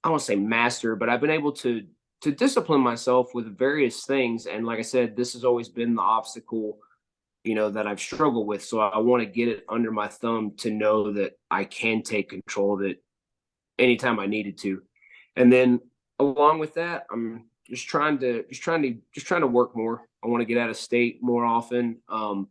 don't want to say master, but I've been able to discipline myself with various things. And like I said, this has always been the obstacle, that I've struggled with. So I want to get it under my thumb to know that I can take control of it anytime I needed to. And then along with that, I'm just trying to work more. I want to get out of state more often. I'm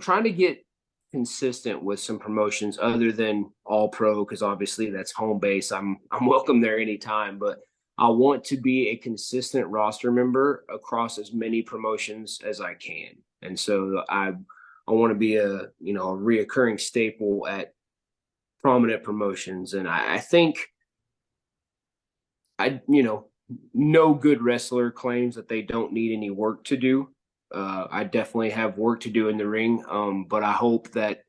trying to get consistent with some promotions other than All Pro, because obviously that's home base. I'm welcome there anytime, but I want to be a consistent roster member across as many promotions as I can. And so I want to be a reoccurring staple at prominent promotions. And I think no good wrestler claims that they don't need any work to do. I definitely have work to do in the ring. But I hope that,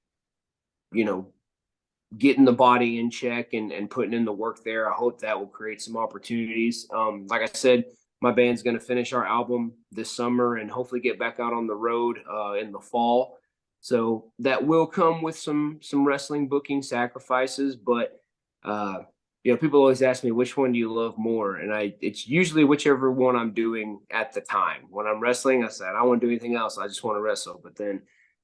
getting the body in check and putting in the work there, I hope that will create some opportunities. Like I said, my band's going to finish our album this summer and hopefully get back out on the road in the fall. So that will come with some wrestling booking sacrifices, but people always ask me which one do you love more, and it's usually whichever one I'm doing at the time. When I'm wrestling, I said I don't want to do anything else. I just want to wrestle. But then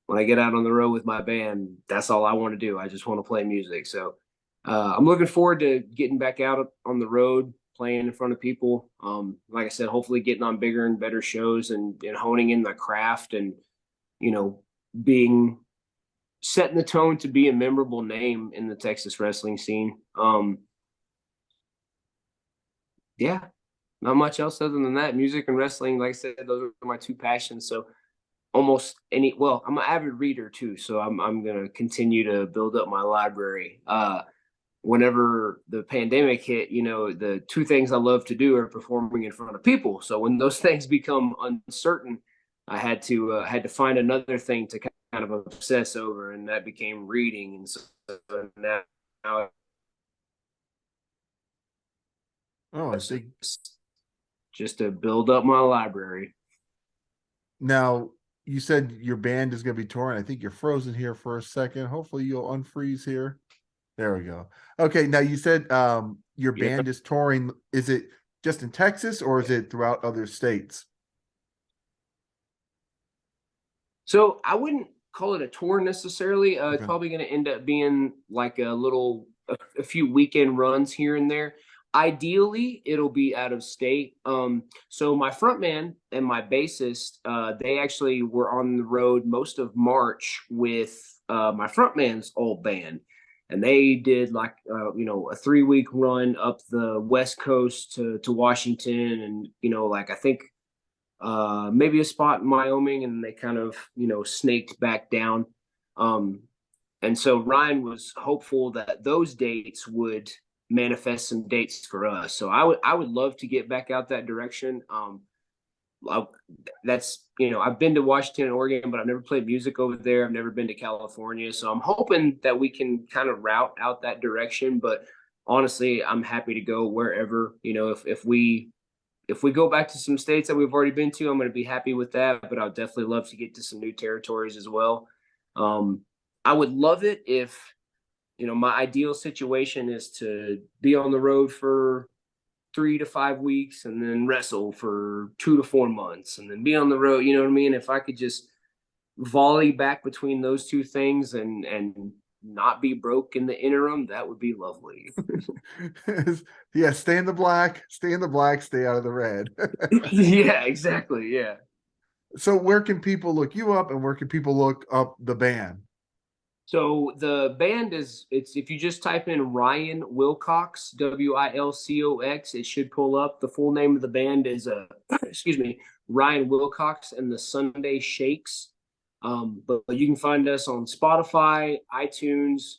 when I get out on the road with my band, that's all I want to do. I just want to play music. So I'm looking forward to getting back out on the road, playing in front of people. Like I said, hopefully getting on bigger and better shows and honing in the craft and being setting the tone to be a memorable name in the Texas wrestling scene. Yeah, not much else other than that. Music and wrestling, like I said, those are my two passions. So I'm an avid reader too, so I'm gonna continue to build up my library. Whenever the pandemic hit, the two things I love to do are performing in front of people. So when those things become uncertain, I had to find another thing to kind of obsess over, and that became reading. And so now Oh, I see. just to build up my library. Now, you said your band is going to be touring. I think you're frozen here for a second. Hopefully you'll unfreeze here. There we go. Okay. Now you said your band is touring. Is it just in Texas or is it throughout other states? So I wouldn't call it a tour necessarily. Okay. It's probably going to end up being like a few weekend runs here and there. Ideally, it'll be out of state. So my frontman and my bassist, they actually were on the road most of March with my frontman's old band. And they did like, a 3-week run up the West Coast to Washington. And, like I think maybe a spot in Wyoming, and they kind of, snaked back down. And so Ryan was hopeful that those dates would manifest some dates for us. So I would love to get back out that direction. That's I've been to Washington and Oregon, but I've never played music over there. I've never been to California, so I'm hoping that we can kind of route out that direction. But honestly, I'm happy to go wherever. If we go back to some states that we've already been to, I'm going to be happy with that. But I'll definitely love to get to some new territories as well. I would love it if my ideal situation is to be on the road for 3 to 5 weeks and then wrestle for 2 to 4 months and then be on the road. You know what I mean? If I could just volley back between those two things and not be broke in the interim, that would be lovely. Yeah. Stay in the black, stay out of the red. Yeah, exactly. Yeah. So where can people look you up and where can people look up the band? So the band it's if you just type in Ryan Wilcox, Wilcox, it should pull up. The full name of the band is excuse me, Ryan Wilcox and the Sunday Shakes. But you can find us on Spotify, iTunes.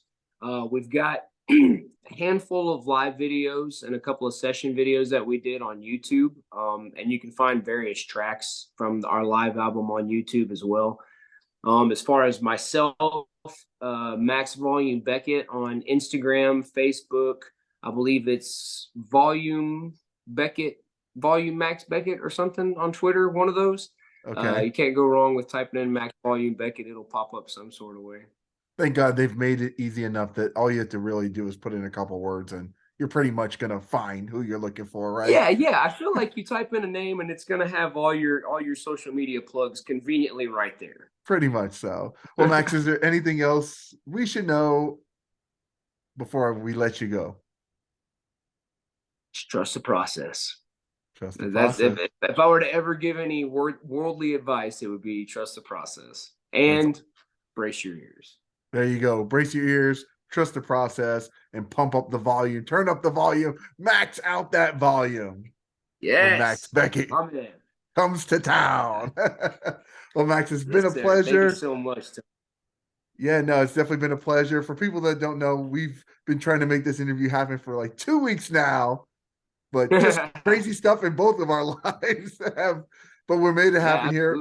We've got a handful of live videos and a couple of session videos that we did on YouTube. And you can find various tracks from our live album on YouTube as well. As far as myself, Max Volume Beckett on Instagram, Facebook, I believe it's Volume Max Beckett or something on Twitter, one of those. Okay. You can't go wrong with typing in Max Volume Beckett. It'll pop up some sort of way. Thank God they've made it easy enough that all you have to really do is put in a couple words and you're pretty much going to find who you're looking for, right? Yeah. I feel like you type in a name and it's going to have all your social media plugs conveniently right there. Pretty much so. Well, Max, is there anything else we should know before we let you go? Just trust the process. Trust the process. If I were to ever give any worldly advice, it would be trust the process and brace your ears. There you go. Brace your ears, trust the process, and pump up the volume. Turn up the volume. Max out that volume. Yes. Max Beckett comes to town. Well, Max, it's been a pleasure. Thank you so much. Yeah, no, it's definitely been a pleasure. For people that don't know, we've been trying to make this interview happen for like 2 weeks now, but just crazy stuff in both of our lives but we made it happen here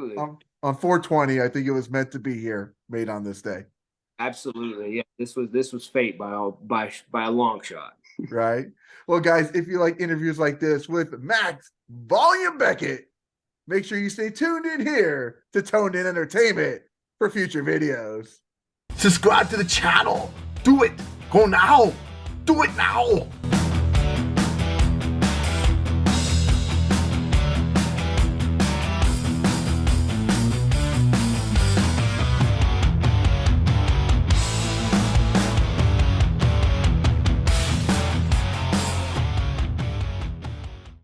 on 420. I think it was meant to be here, made on this day. Absolutely. Yeah. This was fate by a long shot. Right. Well, guys, if you like interviews like this with Max Volume Beckett, make sure you stay tuned in here to Toned In Entertainment for future videos. Subscribe to the channel. Do it. Go now. Do it now.